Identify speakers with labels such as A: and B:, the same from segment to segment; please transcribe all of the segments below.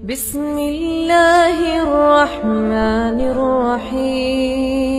A: بسم الله الرحمن الرحيم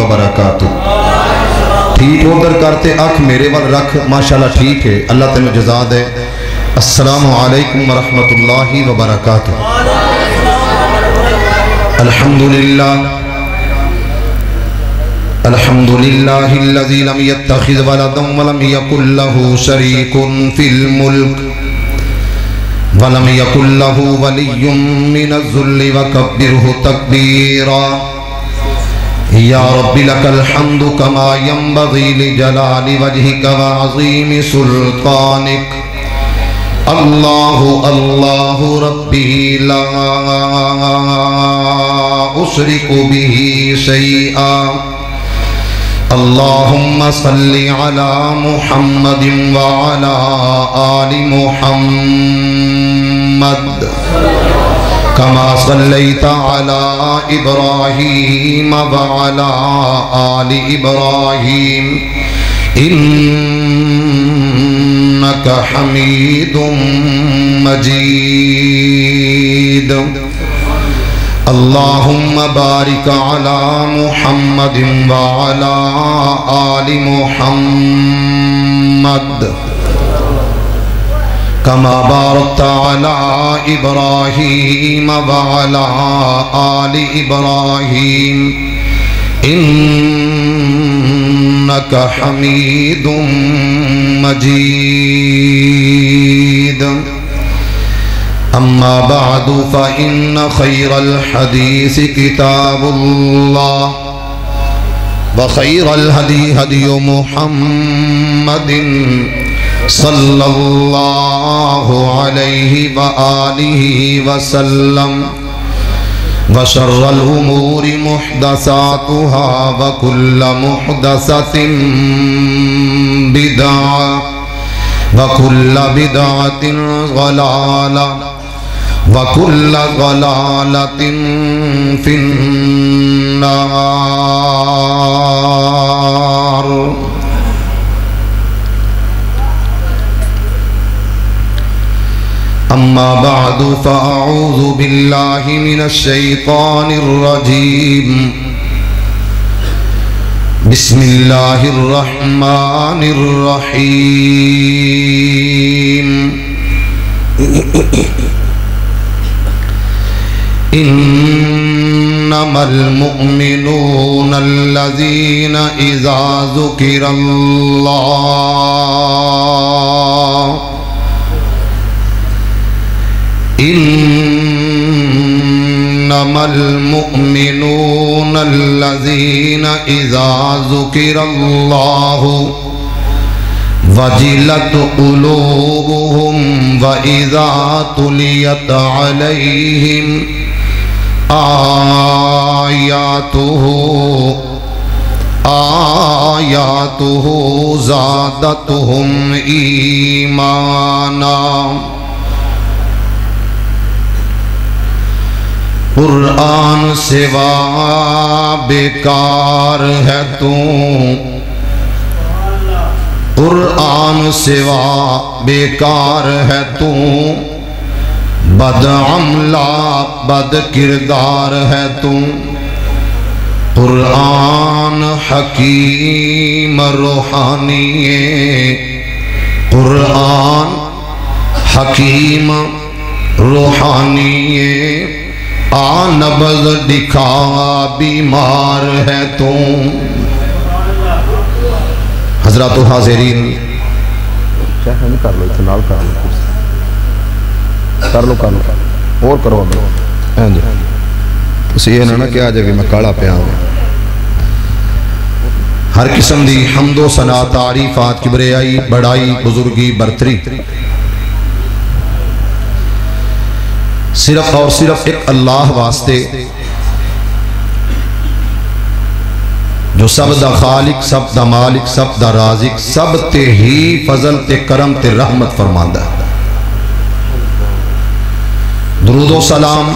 B: وبرکاتہ ٹھیک ادھر کرتے آنکھ میرے وال رکھ ماشاءاللہ ٹھیک ہے اللہ تینو جزا دے السلام علیکم ورحمت اللہ وبرکاتہ الحمدللہ الذي لم يتخذ ولدا ولم يكن له شريك في الملك ولم يكن له ولي من الذل وكبره تكبيرا یا رب لک الحمد کما ينبغي لجلال وجهك وعظیم سلطانك اللہ اللہ ربی لا اشرک به شیئا اللہم صل علی محمد وعلی آل محمد كما صليت على إبراهيم وعلى آل إبراهيم إنك حميد مجيد اللهم بارك على محمد وعلى آل محمد كما باركت على إبراهيم وعلى آل إبراهيم إنك حميد مجيد أما بعد فإن خير الحديث كتاب الله وخير الهدي هدي محمد صلی اللہ علیہ وآلہ وسلم وشر الامور محدثاتها وكل محدثة بدعة وكل بدعة ضلالة وكل ضلالة في النار أما بعد فأعوذ بالله من الشيطان الرجيم بسم الله الرحمن الرحيم إنما المؤمنون الذين إذا ذكر الله إنما المؤمنون الذين إذا ذكر الله وجلت قلوبهم وإذا تليت عليهم آياته زادتهم إيمانا قرآن سوا بیکار ہے تو قرآن سوا بیکار ہے تو بد عملہ بد کردار ہے تو قرآن حکیم روحانی قرآن حکیم روحانی آ نبض دکھا بیمار ہے تو حضرات و حاضرین
C: کر لو اتنا کر لو اور کرو اسی یہ نہ کیا جائے کہ میں کالا پیا ہوں
B: ہر قسم دی حمد و ثنا تعریفات کبریائی بڑائی بزرگی برتری صرف اور صرف ایک اللہ واسطے جو سب دا خالق سب دا مالک سب دا رازق سب تے ہی فضل تے کرم تے رحمت فرماندہ ہے درود و سلام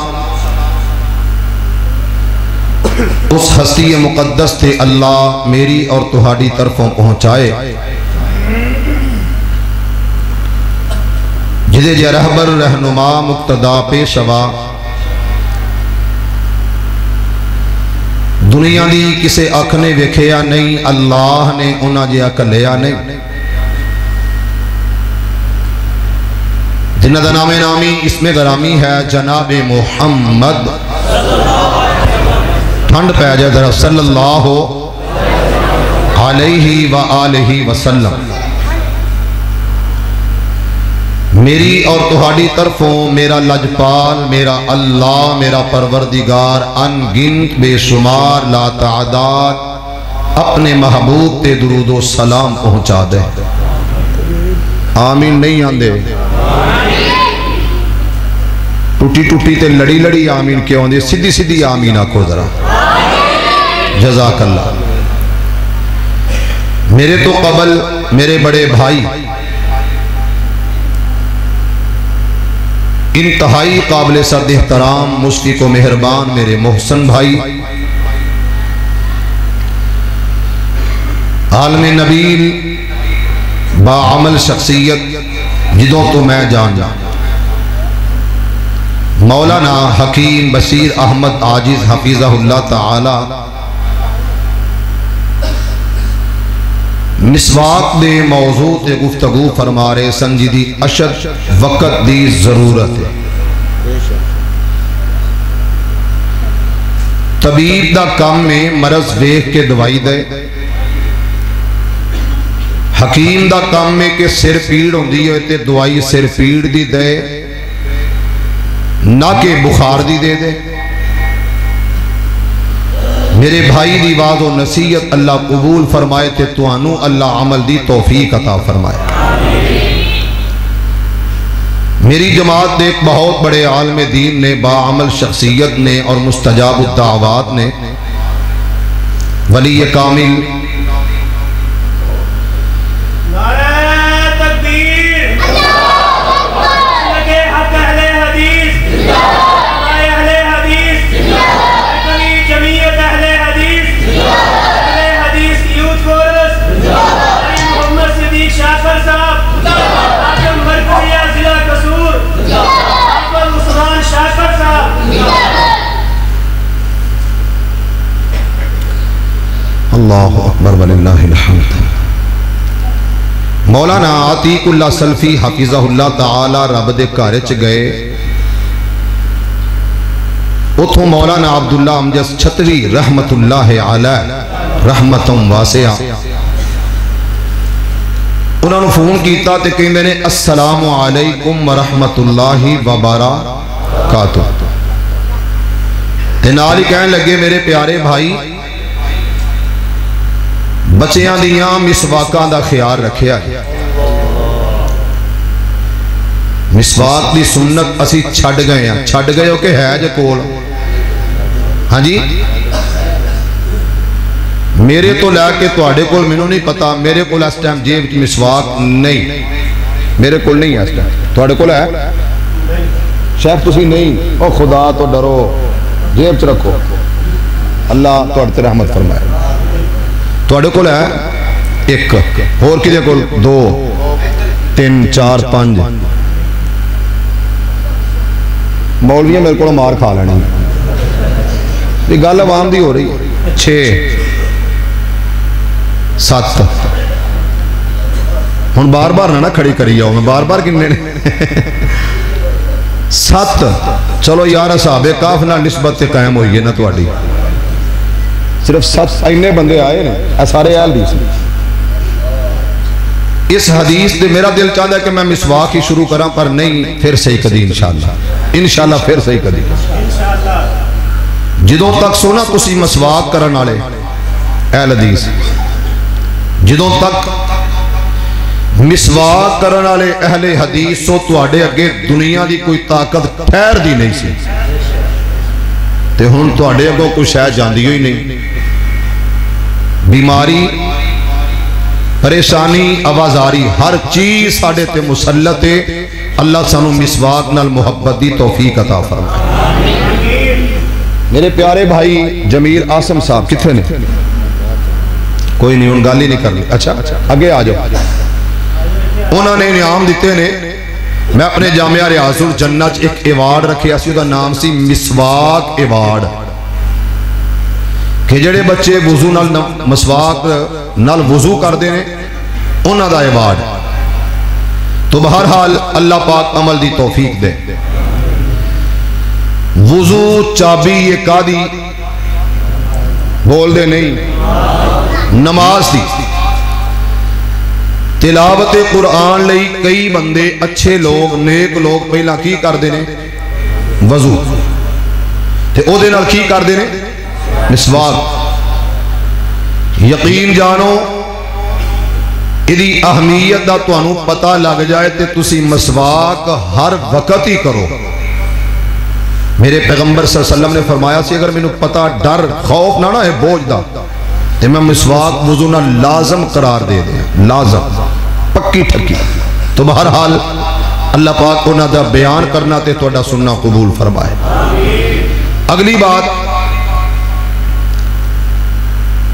B: اس ہستی مقدس تے اللہ میری اور تہاڈی طرفوں پہنچائے جدے جے رہبر رہنما مقتدا پیشوا دنیا دی کسے اکھ نے ویکھیا نہیں اللہ نے انہاں جے اکھ لیا نہیں جنہ دا نام نامی اسم گرامی ہے جناب محمد ٹھنڈ پہ جائے ذرا صلی اللہ علیہ وآلہ وسلم میری اور تہاڈی طرفوں میرا لجپال میرا اللہ میرا پروردگار ان گنت بے شمار لا تعداد اپنے محبوب تے درود و سلام پہنچا دے آمین نہیں آندے ٹوٹی ٹوٹی تے لڑی لڑی آمین کیوں آندے سیدھی سیدھی آمین آکھو ذرا جزاک اللہ میرے تو قبل میرے بڑے بھائی انتہائی قابل سرد احترام مشفق و مہربان میرے محسن بھائی عالم نبیل باعمل شخصیت جدوں تو میں جان مولانا حکیم بشیر احمد عاجز حفیظہ اللہ تعالی مسواک دے موضوع تے گفتگو فرمارے سنجیدی اشد وقت دی ضرورت ہے طبیب دا کام میں مرض دیکھ کے دوائی دے حکیم دا کام میں کہ سر پیڑ ہوندی ہے تے دوائی سر پیڑ دی دے نہ کہ بخار دی دے دے میرے بھائی دی واز و نصیحت اللہ قبول فرمائے تے توانو اللہ عمل دی توفیق عطا فرمائے میری جماعت نے ایک بہت بڑے عالم دین نے باعمل شخصیت نے اور مستجاب الدعوات نے ولی کامل اللہ اکبر وللہ الحمد مولانا عتیق اللہ سلفی حفظہ اللہ تعالی رب دے گھر چ گئے اتھوں مولانا عبداللہ امجد چھتوی رحمت اللہ علیہ رحمتم واسعہ انہوں نے فون کیتا تے کہیں نے السلام علیکم ورحمت اللہ وبرکاتہ تے نال ہی کہنے لگے میرے پیارے بھائی بچیاں دیاں مسواکاں دا خیال رکھیا ہے مسواک دی سنت اسی چھڑ گئے ہیں چھڑ گئے ہو کہ ہے جے کول ہاں جی میرے تو لے کے تو آڑے کول میں نہیں پتا میرے کول اس ٹائم جیب کی مسواک نہیں میرے کول نہیں ہے اس ٹائم تو آڑے کول ہے شیخ تسی نہیں او خدا تو ڈرو جیب چ رکھو اللہ تو آڑے رحمت فرمائے تو آڑے کول ہے ایک اور کی دے کول دو تین چار پانچ مولویاں میرے کو مار کھا لینا یہ گل عوام دی ہو رہی ہے 6 7 ہوں بار بار نہ کھڑی کری جاؤ میں بار بار کنے 7 چلو یار اصحاب کہف نال نسبت قائم ہوئی ہے نا تواڈی صرف 7 اینے بندے آئے نے سارے اہل حدیث اس حدیث دے میرا دل چاہتا ہے کہ میں مسواک ہی شروع کراں پر نہیں پھر صحیح کدی انشاءاللہ پھر صحیح کدی جدوں تک سونا تسی مسواک کرن والے اہل حدیث جدوں تک مسواک کرن والے اہل حدیث سو تواڈے اگے دنیا دی کوئی طاقت ٹھہر دی نہیں سی تے ہن تواڈے اگوں کوئی شے جاندی ہوئی نہیں بیماری پریشانی آوازاری ہر چیز ساڈے تے مسلط ہے اللہ سانو مسواک نال محبت دی توفیق عطا فرمائے میرے پیارے بھائی جمیل آسم صاحب کتنے نے کوئی نہیں ان گالی نہیں کرنی اچھا آگے آ جاؤ انہوں نے انعام دیتے نے میں اپنے جامعہ ریاض الجنت ایک ایوارڈ رکھے اسی دا نام سی مسواک ایوارڈ کہ جڑے بچے وضو نال مسواک نال وضو کر دینے انہوں دا ایوارڈ تو بہرحال اللہ پاک عمل دی توفیق دے وضو چابی یہ قادی بول دے نہیں نماز دی تلاوت قرآن لئی کئی بندے اچھے لوگ نیک لوگ پہلا کی کر دینے وضو تے او دے نال کی کر دینے مسواک یقین جانو ادھی اہمیت دا تو انو پتہ لگ جائے تے تسی مسواک ہر وقت ہی کرو میرے پیغمبر صلی اللہ علیہ وسلم نے فرمایا سی اگر میں نے پتہ ڈر خوف نہ ہے بوجھ دا تے میں مسواک وضو نہ لازم قرار دے دیں لازم پکی ٹھکی تو بہرحال اللہ پاک کو نہ دا بیان کرنا تے توڑا سننا قبول فرمائے اگلی بات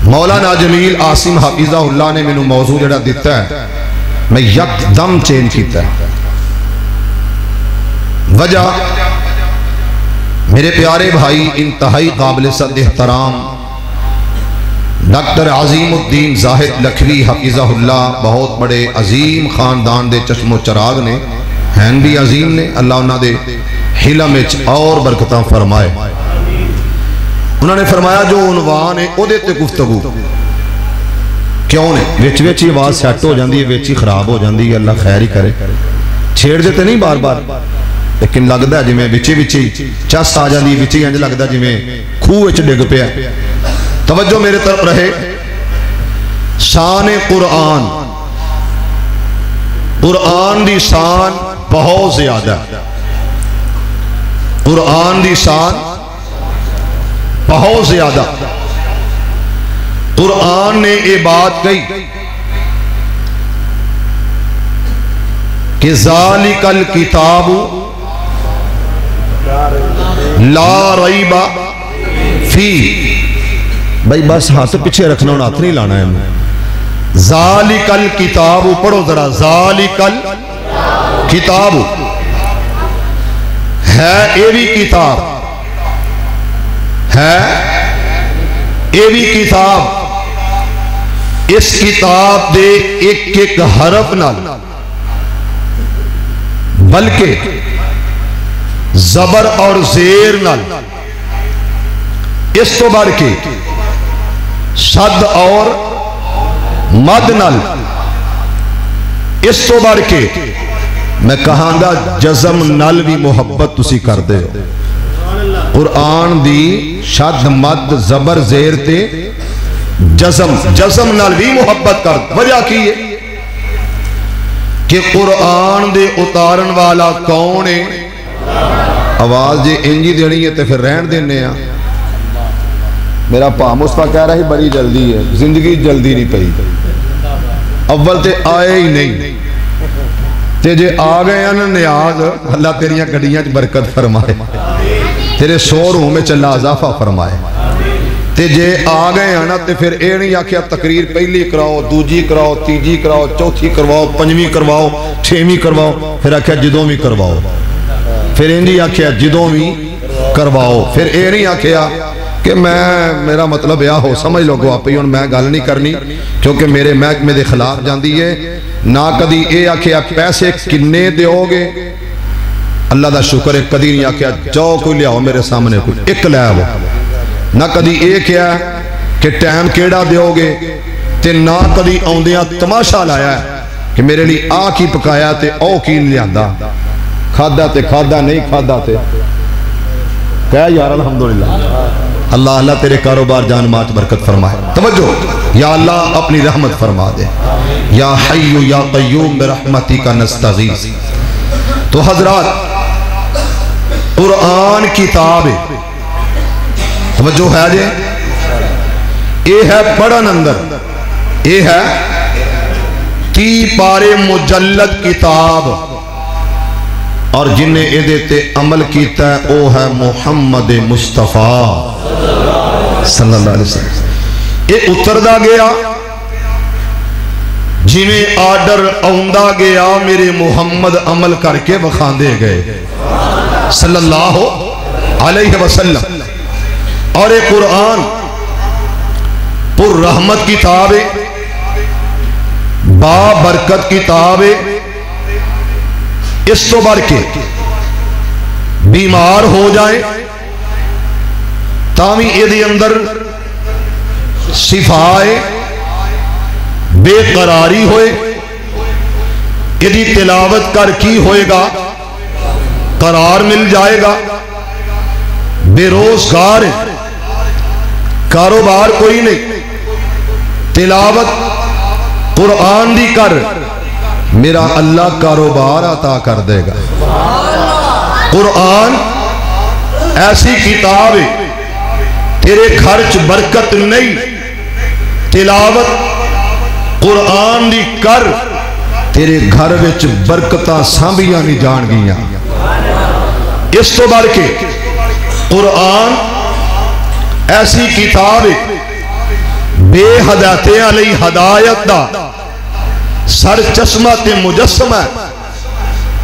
B: مولانا جمیل آسم حفیظہ اللہ نے میں نے موضوع جڑا دیتا ہے میں یک دم چینج کیتا ہے وجہ میرے پیارے بھائی انتہائی قابل صد احترام ڈاکٹر عظیم الدین زاہد لکھوی حفیظہ اللہ بہت بڑے عظیم خاندان دے چشم و چراغ نے ہیں بھی عظیم نے اللہ انہاں دے حلم اچ اور برکتاں فرمائے انہوں نے فرمایا جو عنوان ہے او دیتے گفتگو کیوں نے ویچ ویچی آواز سیٹ ہو جاندی ہے ویچی خراب ہو جاندی ہے اللہ خیر ہی کرے چھیڑ دیتے نہیں بار بار لیکن لگتا ہے جی میں وچی وچی چس آ جاندی وچی انج لگتا جی میں خوہ وچ ڈگ پیا توجہ میرے طرف رہے شان قرآن قرآن دی شان بہت زیادہ قرآن دی شان بہت زیادہ قرآن نے یہ بات کہی کہ ذالک الکتاب لا ریب فی بھائی بس ہاتھ پیچھے رکھنا اور ہاتھ نہیں لانا ہے ذالک الکتاب پڑھو ذرا ذالک الکتاب ہے ایوی کتاب ہے ایوی کتاب اس کتاب دے ایک ایک حرف نال بلکہ زبر اور زیر نال اس تو بڑھ کے شد اور مد نال اس تو بڑھ کے میں کہاں گا جزم نال بھی محبت تسی کر دے قرآن دی شد مد زبر زیر تے جزم نال بھی محبت کر وجہ کی ہے کہ قرآن دے اتارن والا کون ہے آواز جے انجی دینی ہے تے پھر رہن دینے ہیں میرا پا مصطفیٰ کہہ رہا ہے بڑی جلدی ہے زندگی جلدی نہیں پئی اول تے آئے ہی نہیں تے جے آگئے ہیں نیاز اللہ تیریاں گھڑیاں برکت فرمائے تیرے شوروں میں چلا اضافہ فرمائے تے جے آگئے ہیں تے پھر اے نہیں آکھیا تقریر پہلی کراؤ دوجی کراؤ تیجی کراؤ چوتھی کرواؤ پنجویں کرواؤ چھویں کرواؤ پھر آکھیا جدوں بھی کرواؤ پھر انجی آکھیا جدوں بھی کرواؤ پھر اے نہیں آکھیا کہ میرا مطلب یا ہو سمجھ لو گو آپ ہی میں گل نہیں کرنی کیونکہ میرے محکمے دے خلاف جاندی ہے نہ کدی اے آکھیا پیسے کنے دیو گے اللہ دا شکر ہے کدی نہیں آکھیا جاؤ کوئی لے آؤ میرے سامنے کوئی ایک لے آؤ نہ کدی اے کیا کہ ٹائم کیڑا دیو گے تے نہ کدی آندیاں تماشا لایا ہے کہ میرے لیے آ کی پکایا تے او کی لیاندا کھادا تے کھادا نہیں کھادا تے کہا یار الحمدللہ اللہ اللہ تیرے کاروبار جان ماچ برکت فرمائے توجہ یا اللہ اپنی رحمت فرما دے یا حی یا قیوم برحمتی کا نستغیث تو حضرات قرآن کتاب توجہ ہے جے اے ہے پڑھن اندر اے ہے 30 پارے مجلد کتاب اور جنہیں اے دیتے عمل کیتا ہے او ہے محمد مصطفیٰ صلی اللہ علیہ وسلم اے اتردہ گیا جنہیں آڈر آندہ گیا میرے محمد عمل کر کے بخاندے گئے صلی اللہ علیہ وسلم اور اے قرآن پر رحمت کتاب با برکت کتاب اس تو بڑھ کے بیمار ہو جائے تاوی ایدی اندر صفائے بے قراری ہوئے ایدی تلاوت کر کی ہوئے گا قرار مل جائے گا بے روزگار کاروبار کوئی نہیں تلاوت قرآن دی کر میرا اللہ کاروبار عطا کر دے گا قرآن ایسی کتاب ہے تیرے خرچ برکت نہیں تلاوت قرآن دی کر تیرے گھر وچ برکتاں سانبیاں نہیں جان گیاں اس تو بڑھ کے قرآن ایسی کتاب ہے بے ہدایتیں علی ہدایت دا سر چشمہ تے مجسمہ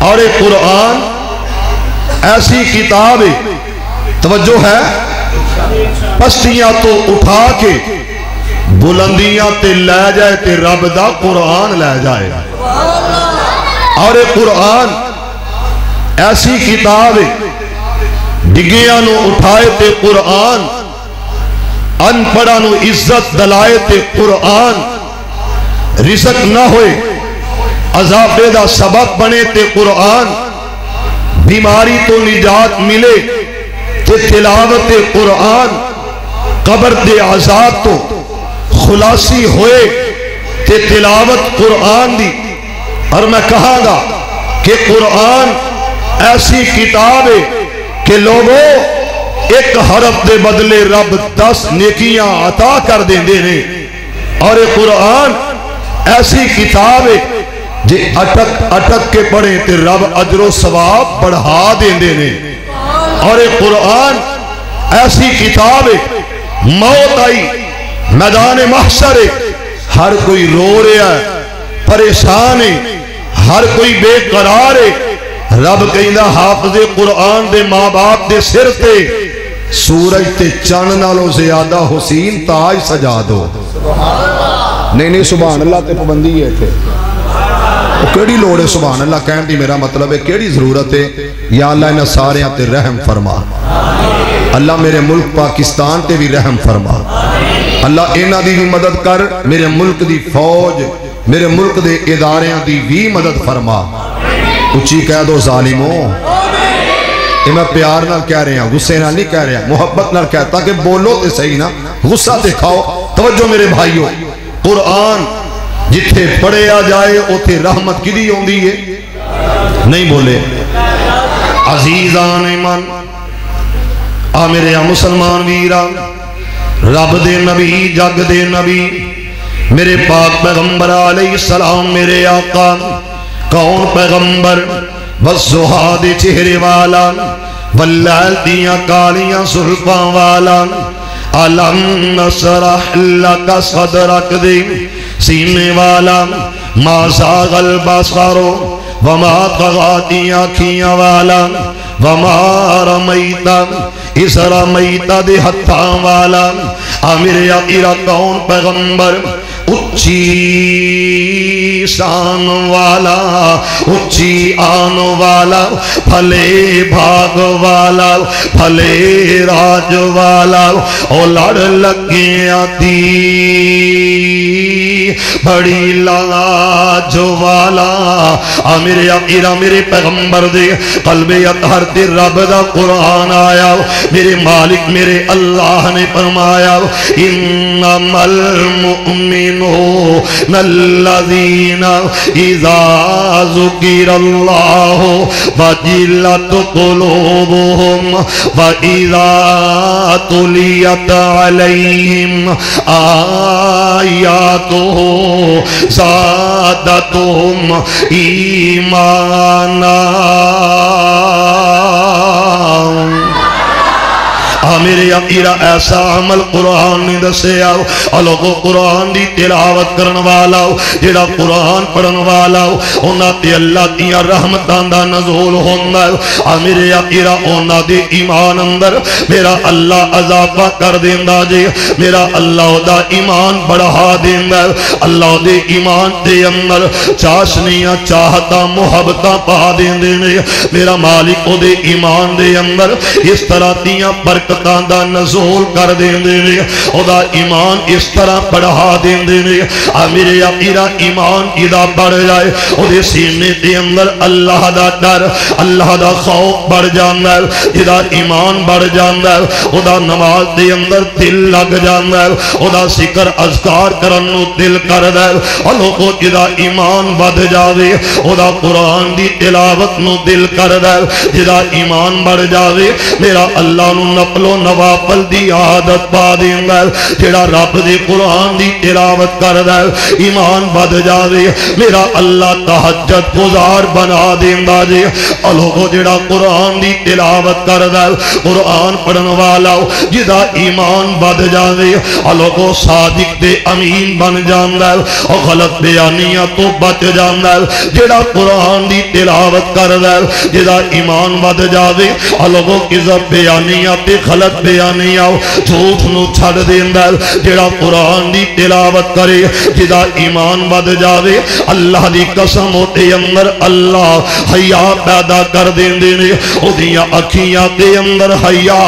B: اور ایک قرآن ایسی کتاب ہے توجہ ہے پستیاں تو اٹھا کے بلندیاں تے لے جائے تے رب دا قرآن لے جائے اور ایک قرآن ایسی کتاب ہے ڈگیاں نو اٹھائے تے قرآن ان پڑھا نو عزت دلائے تے قرآن رزق نہ ہوئے عذاب دا سبب بنے تے قرآن بیماری تو نجات ملے تے تلاوت قرآن قبر دے عذاب تو خلاصی ہوئے تے تلاوت قرآن دی اور میں کہاں گا کہ قرآن ایسی کتاب ہے کہ لوگوں ایک حرف دے بدلے رب 10 نیکیاں عطا کر دیں دے رہے اور ایک قرآن ایسی کتاب ہے جے اٹک کے پڑھیں تے رب اجر و ثواب بڑھا دیں دے رہے اور ایک قرآن ایسی کتاب ہے موت آئی میدان محشر ہے ہر کوئی رو رہا ہے پریشان ہے ہر کوئی بے قرار ہے رب کہندہ حافظ قرآن دے ماں باپ دے سر تے سورج تے چاند نالوں زیادہ حسین تاج سجا دو نہیں سبحان اللہ تے پابندی ہے تھے کیڑی لوڑ ہے سبحان اللہ کہن دی میرا مطلب ہے کیڑی ضرورت ہے یا اللہ انہاں سارے تے رحم فرما اللہ میرے ملک پاکستان تے بھی رحم فرما اللہ انہاں دی بھی مدد کر میرے ملک دی فوج میرے ملک دے اداریاں دی بھی مدد فرما اچھی کہہ دو ظالموں یہ میں پیار نال کہہ رہے ہیں غصے نال نہیں کہہ رہے ہیں محبت نال کہتا کہ بولو تے صحیح نا غصہ تے کھاؤ توجہ میرے بھائیوں قرآن جتھے پڑھے آ جائے اوتھے رحمت کی دی ہوندی ہے نہیں بولے عزیزان ایمان آ میرے مسلمان ویران رب دے نبی جگ دے نبی میرے پاک پیغمبر علیہ السلام میرے آقا کون پیغمبر والضحیٰ دے چہرے والا واللیل دیاں کالیاں زلفاں والا علم نشرح لک صدرک دے سینے والا ما زاغ البصر وما طغاتی آنکھیاں والا وما رمیتا اس رمیتا دے ہتھاں والا میرے آقا کون پیغمبر اچھی شان والا اچھی آن والا بھلے بھاگ والا بھلے راج والا او لڑ لگے آتی بڑی لاج والا میرے آقا میرے پیغمبر دے قلب اطہر دے رب دا قرآن آیا میرے مالک میرے اللہ نے فرمایا انما المؤمنون الذین اذا ذکر اللہ وجلت قلوبهم واذا تلیت علیہم آیاتہ زادتهم ایمانا میرے آقا ایسا عمل قرآن نے دسے آؤ لوگو قرآن دی تلاوت کرن والا جڑا قرآن پڑھن والا انہاں تے اللہ دیا رحمتاں دا نزول ہوندا میرے آقا انہاں دے ایمان اندر میرا اللہ اضافہ کر دیندا جے میرا اللہ دا ایمان بڑھا دیندا اللہ دے ایمان دے اندر چاشنیاں چاہتا محبتاں پا دیندے نے میرا مالک او دے ایمان دے اندر اس طرح دیاں برکتاں دا نزول کر دیندے نے او دا ایمان اس طرح بڑھا دیندے نے میرے آقا ایمان ادا بڑھ جائے او دے سینے دے اندر اللہ دا ڈر اللہ دا خوف بڑھ جاندا ہے جدا ایمان بڑھ جاندا ہے او دا نماز دے اندر دل لگ جاندا ہے او دا ذکر اذکار کرن نو دل کردا ہے او لوگو جدا ایمان ودھ جاوے او دا قرآن دی تلاوت نو دل کردا ہے جدا ایمان بڑھ جاوے میرا اللہ نو نفل و نوافل دی عادت پا دیندا ہے جڑا رب دی قرآن دی تلاوت کردا ہے ایمان ود جاوے میرا اللہ تہجد گزار بنا دیندا جی لوگو جڑا قرآن دی تلاوت کردا ہے قرآن پڑھن والا جدا ایمان ود جاوے لوگو صادق دے امین بن جاندا ہے اور غلط بیانیاں تو بچ جاندا ہے جڑا قرآن دی تلاوت کردا ہے جدا ایمان ود جاوے لوگو کذب بیانیاں تے غلط بیانیاں جھوٹ نو چھڑ دیندا ہے جڑا قرآن دی تلاوت کرے جدا ایمان ود جاوے اللہ دی قسم تے اندر اللہ حیا پیدا کر دیندے نے او دیاں اکھیاں دے اندر حیا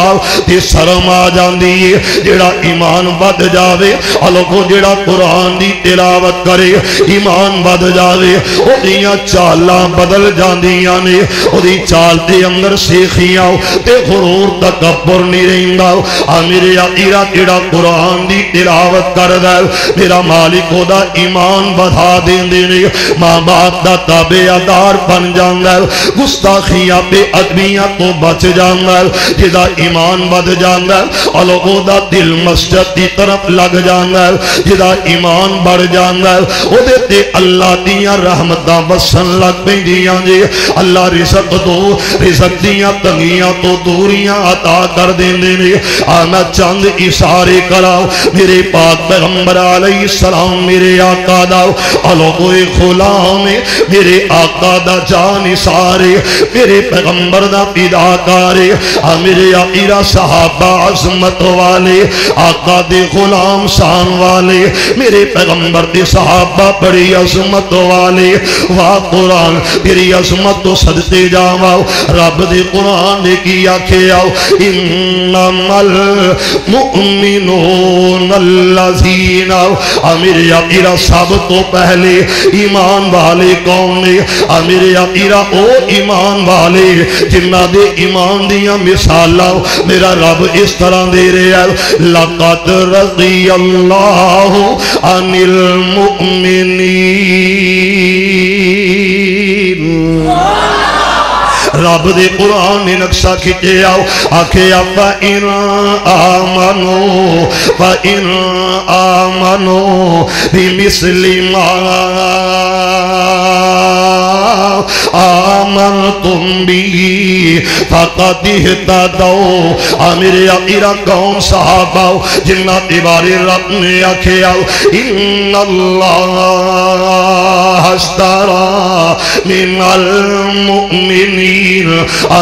B: تے شرم آ جاندی ہے جڑا ایمان ود جاوے لوگو جڑا قرآن دی تلاوت کرے ایمان ود جاوے او دیاں چالاں بدل جاندیاں نے او دی چال دے اندر سیکھیاں تے غرور تکبر نہیں رہندا میرے آقا جڑا قرآن دی تلاوت کردا ہے میرا مالک او دا ایمان بڑھا دیندے نے ماں باپ دا تابعدار بن جاندا ہے گستاخیاں بے ادبیاں تو بچ جاندا ہے جدا ایمان ود جاندا ہے لوگوں دا دل مسجد دی طرف لگ جاندا ہے جدا ایمان بڑھ جاندا ہے او دے تے اللہ دیاں رحمتاں وسن لگ پیندیاں جی اللہ رزق دو رزق دیاں تنگیاں تو دوریاں عطا کر دیندے نے میں چند اشارے کراؤ میرے پاک پیغمبر علیہ السلام میرے آقا دا لوگوئے غلام میرے آقا دا جان اشارے میرے پیغمبر دا پیداکارے میرے آقا صحابہ عظمت والے آقا دے غلام شان والے میرے پیغمبر دے صحابہ بڑی عظمت والے واہ قرآن تیری عظمت تو صدقے جاؤ رب دے قرآن نے کیا کھیاؤ انما المؤمنون الذین میرے آقا سب تو پہلے ایمان والے کون نے میرے آقا او ایمان والے جنہ دے ایمان دیاں مثالاں میرا رب اس طرح دے رہے ہیں لقد رضی اللہ عن المؤمنین رب دے قرآن نے نقشہ کھچے آؤ آکھے فَإِنْ آمَنُوا بِمِثْلِ مَا
D: آمنتم بھی فقد اہتدوا میرے آقا کون صحابہ جنہ تیواری رب نے آکھیا ان اللہ اشترى من المؤمنین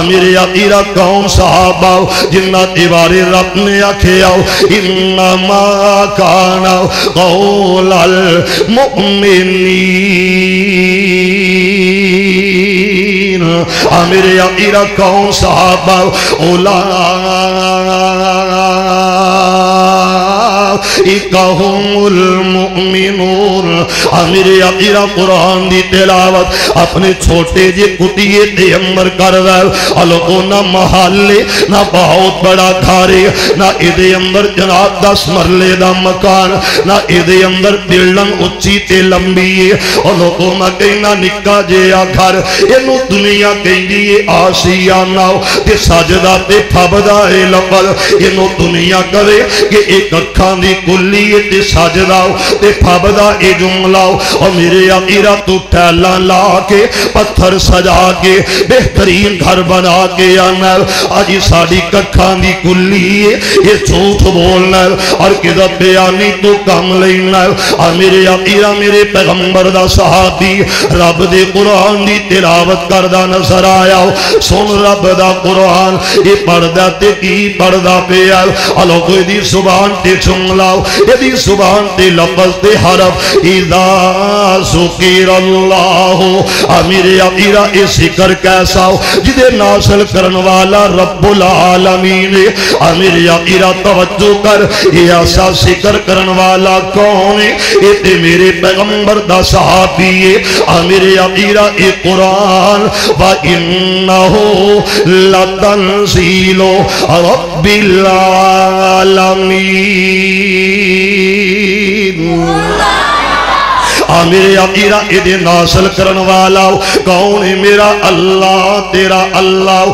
D: میرے آقا کون صحابہ جنہ تیواری رب نے آکھیا انما کان قول المؤمنین میرے آقا کون صحابہ اولئک المؤمنون میرے آقا قرآن دی تلاوت اپنے چھوٹے جے کتیے دے امر کر رہا ہے نہ محلے نہ بہت بڑا گھارے نہ ادھے اندر جناب 10 مرلے دا مکان نہ ادھے اندر بلڈنگ اچھی تے لمبی ہے نہ کہنا نکا جیا گھر انہوں دنیا کہیں دیئے آسیانہ تے ساجدہ تے پھبدہ لفظ انہوں دنیا کرے کہ ایک اکھان دی کلی تے ساجدہ تے پھبدہ جملہ اور میرے آقا تو ٹھیلا لا کے پتھر سجا کے بہترین گھر بنا کے آنا آج ساڑی ککھان دی کلی یہ جھوٹ بولنا اور کدھر بیانی تو کم لینا میرے آقا میرے پیغمبر دا صحابی رب دے قرآن دی تلاوت کردہ نظر آیا سن رب دا قرآن یہ پردہ تے کی پردہ پہ اللہ کوئی دی زبان تے چنگلاؤ یہ دی زبان تے لفظ تے حرف اذا ذکر اللہ میرے آقا یہ ذکر کیسا ہو جدے نازل کرن والا رب العالمین میرے آقا توجہ کر یہ ایسا ذکر کرن والا کون ہے یہ تے میرے پیغمبر دا صحابی ہے میرے آقا یہ قرآن وَإِنَّهُ لَتَنزِيلُ رَبِّ العالمین میرے آقا ادھے نازل کرن والا کون ہے میرا اللہ تیرا اللہ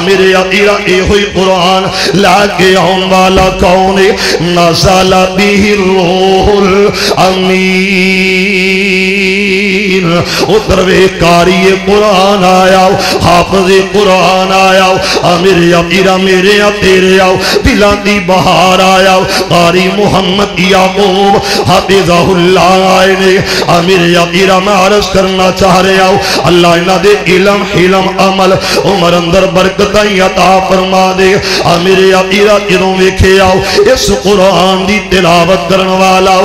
D: میرے آقا اے ہوئی قرآن لاکے آن والا کون ہے نزل بہ الروح الامین اتروے کاری قرآن آیا حافظ قرآن آیا میرے آقا میرے تیرے آؤ دلان دی بہار آیا قاری محمد یعقوب حافظہ اللہ آئے میرے آقا میں عرض کرنا چاہ رہے آؤ اللہ انہ دے علم حلم عمل عمر اندر برکتیں عطا فرما دے میرے آقا جنہوں ویکھے آؤ اس قرآن دی تلاوت کرن والا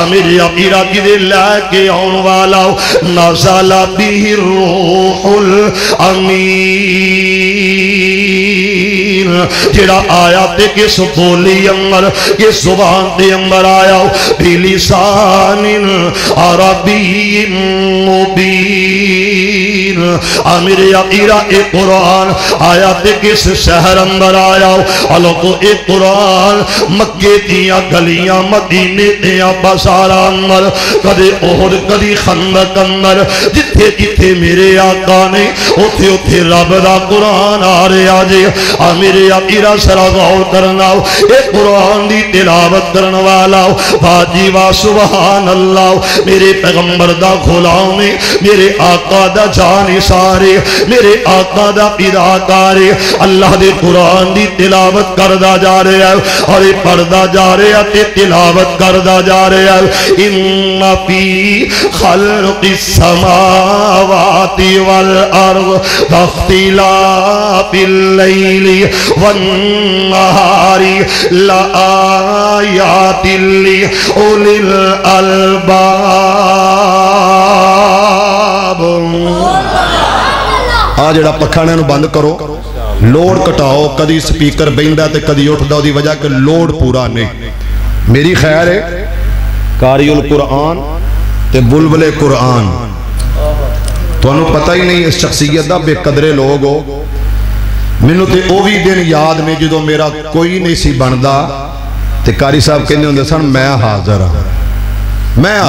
D: میرے آقا جدے لے کے آن والا نازل بہ الروح الامین جڑا آیا تے کس بولی امر کس زبان تے امر آیا بلسان عربی مبین میرے آقا اے قرآن آیا تے کس شہر اندر آیا اللہ کو اے قرآن مکے دیا گلیاں مدینے دیا بازارہ اندر کدے احد کدی خندق اندر جتھے جتھے میرے آقا نے اتھے اتھے رب دا قرآن آ رہے آجے میرے آقا سرا غور کرنا اے قرآن دی تلاوت کرنا والا باجی وا سبحان اللہ میرے پیغمبر دا غلام میرے آقا دا جان سارے میرے آقا دا پیداکارے اللہ دے قرآن دی تلاوت کردہ جا رہے ہیں اور پردہ جا رہے ہیں تلاوت کردہ جا رہے ہیں ان فی خلق السماوات والارض واختلاف اللیل والنہار لآیات لأولی الالباب
B: جڑا پکھانے نو بند کرو لوڈ کٹاؤ کدی سپیکر بہندا تے کدی اٹھدا دی وجہ کہ لوڈ پورا نہیں میری خیر ہے قاری القرآن تے بلبل قرآن تو انہوں پتہ ہی نہیں اس شخصیت دا بے قدرے لوگ ہو منو تے او بھی دن یاد میں جدو میرا کوئی نہیں سی بندا تے قاری صاحب کہنے ہوندے سن میں حاضر میں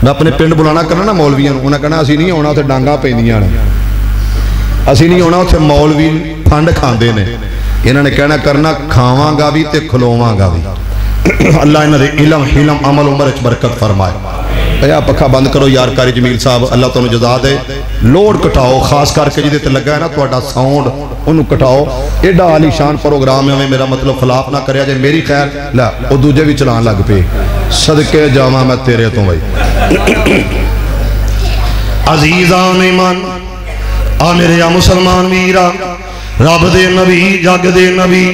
B: اپنے پنڈ بلانا کرنا نا مولویاں انہاں کہنا اسی نہیں ہونا تے ڈانگاں پیندیاں نے اسی نہیں ہونا اتھے مولوی پھنڈ کھاندے نے انہاں نے کہنا کرنا کھاواں گا بھی تے کھلواں گا بھی اللہ انہاں دے علم حلم عمل عمر اچ برکت فرمائے اے پکھا بند کرو یار کاری جمیل صاحب اللہ تعالیٰ جزا دے لوڈ کٹاؤ خاص کر کے جدے تے لگا ہے نا تو ساؤنڈ انہوں کٹاؤ ایڈا عالی شان پروگرام ہے میرا مطلب خلاف نہ کریا جائے میری خیر لا وہ دوجے بھی چلان لگ پہ صدقے جامع میں تیرے تو بھائی
D: عزیزان ایمان میرے یا مسلمان ویرا رب دے نبی جگ دے نبی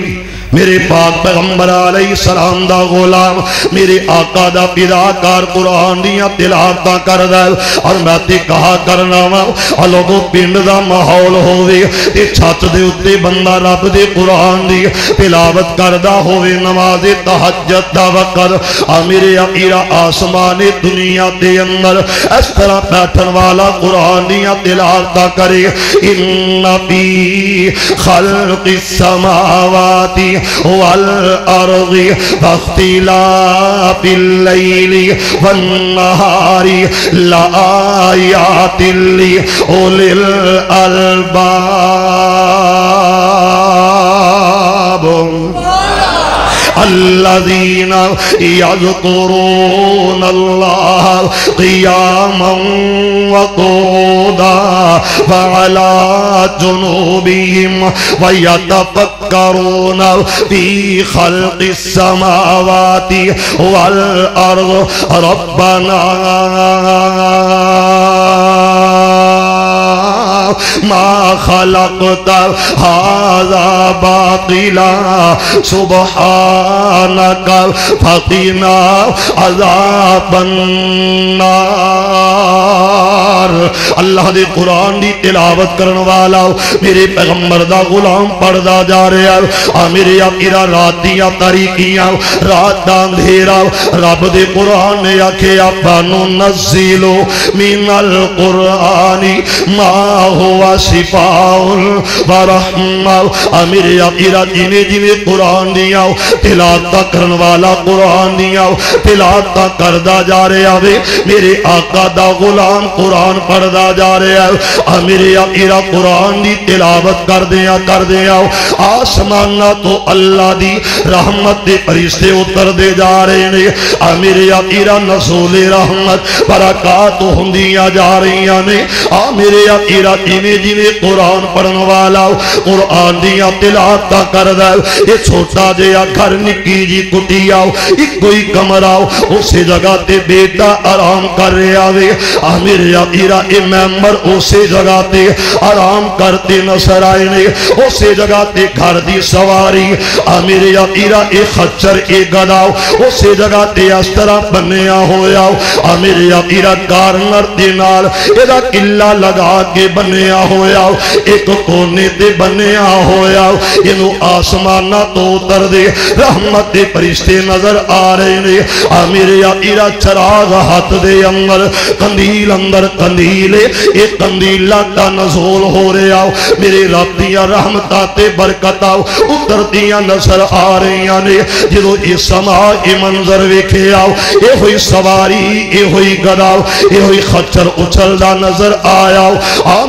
D: میرے پاک پیغمبر علیہ السلام دا غلام میرے آقا دا پیداکار قرآن دیا تلاوتاں کر دے اور میں تے کہا کرنا وا لوگوں پنڈ دا ماحول ہووے تے چھت دے اتے بندہ رب دے قرآن دی تلاوت کردا ہووے نماز تہجد دا وقت میرے اپیرا آسمان دنیا دے اندر اس طرح بیٹھن والا قرآن دیا تلاوتاں کرے ان فی خلق السماوات والأرض واختلاف الليل والنهار لآيات لأولي الألباب الذين يذكرون الله قياما وقعودا وعلى جنوبهم ويتفكرون في خلق السماوات والأرض ربنا ما خلقت هذا باطلا سبحانك فقنا عذاب النار اللہ دے قرآن دی تلاوت کرن والا میرے پیغمبر دا غلام پڑھدا جا رہا میرے اپیرا رات دیا تاریکیاں رات دا اندھیرا رب دے قرآن نے آکھیا فَنُنَزِّلُ مِنَ الْقُرْآنِ مَا هُوَ شِفَاءٌ وَرَحْمَةٌ میرے اپیرا جنہیں جنہیں قرآن دیا تلاوتاں کرن والا قرآن دیا تلاوتاں کردہ جا رہا ہے میرے آقا دا غلام قرآن پڑھدا جا رہا ہے میرے اپیرا قرآن دی تلاوت کر دیا آسمانہ تو اللہ دی رحمت دے فرشتے اتر دے جا رہے ہیں میرے اپیرا نزول رحمت برکات ہوندیاں جا رہی ہیں میرے اپیرا جنہیں قرآن پڑھن والا قرآن دیا تلاوتاں کر دے یہ چھوٹا جیا گھر نکی جی کٹی آؤ ایک کوئی کمر آؤ اسے جگہ تے بیٹا آرام کر رہے آوے میرے اپیرا اے ممبر اسے جگہ تے آرام کرتے نظر آئے نے اسے جگہ تے گھر دی سواری میرے اپیرا اے خچر اے گداؤ اسے جگہ تے اس طرح بنیا ہویا میرے اپیرا کارنر دینال ایدہ قلعہ لگا کے بنیا ہویا ایک کونے تے بنیا ہویا انہوں آسمانہ تو اتر دے رحمت دے فرشتے نظر آ رہے نے میرے اپیرا چراغ ہاتھ دے اندر کندیلے ایک کندیلہ کا نزول ہو رہے آؤ میرے رب دیا رحمتاتے برکت آؤ اتر دیا نظر آ رہی نے جدو اس سماع منظر ویکھے آؤ اے ہوئی سواری اے ہوئی گداؤ اے ہوئی خچر اچھل دا نظر آیا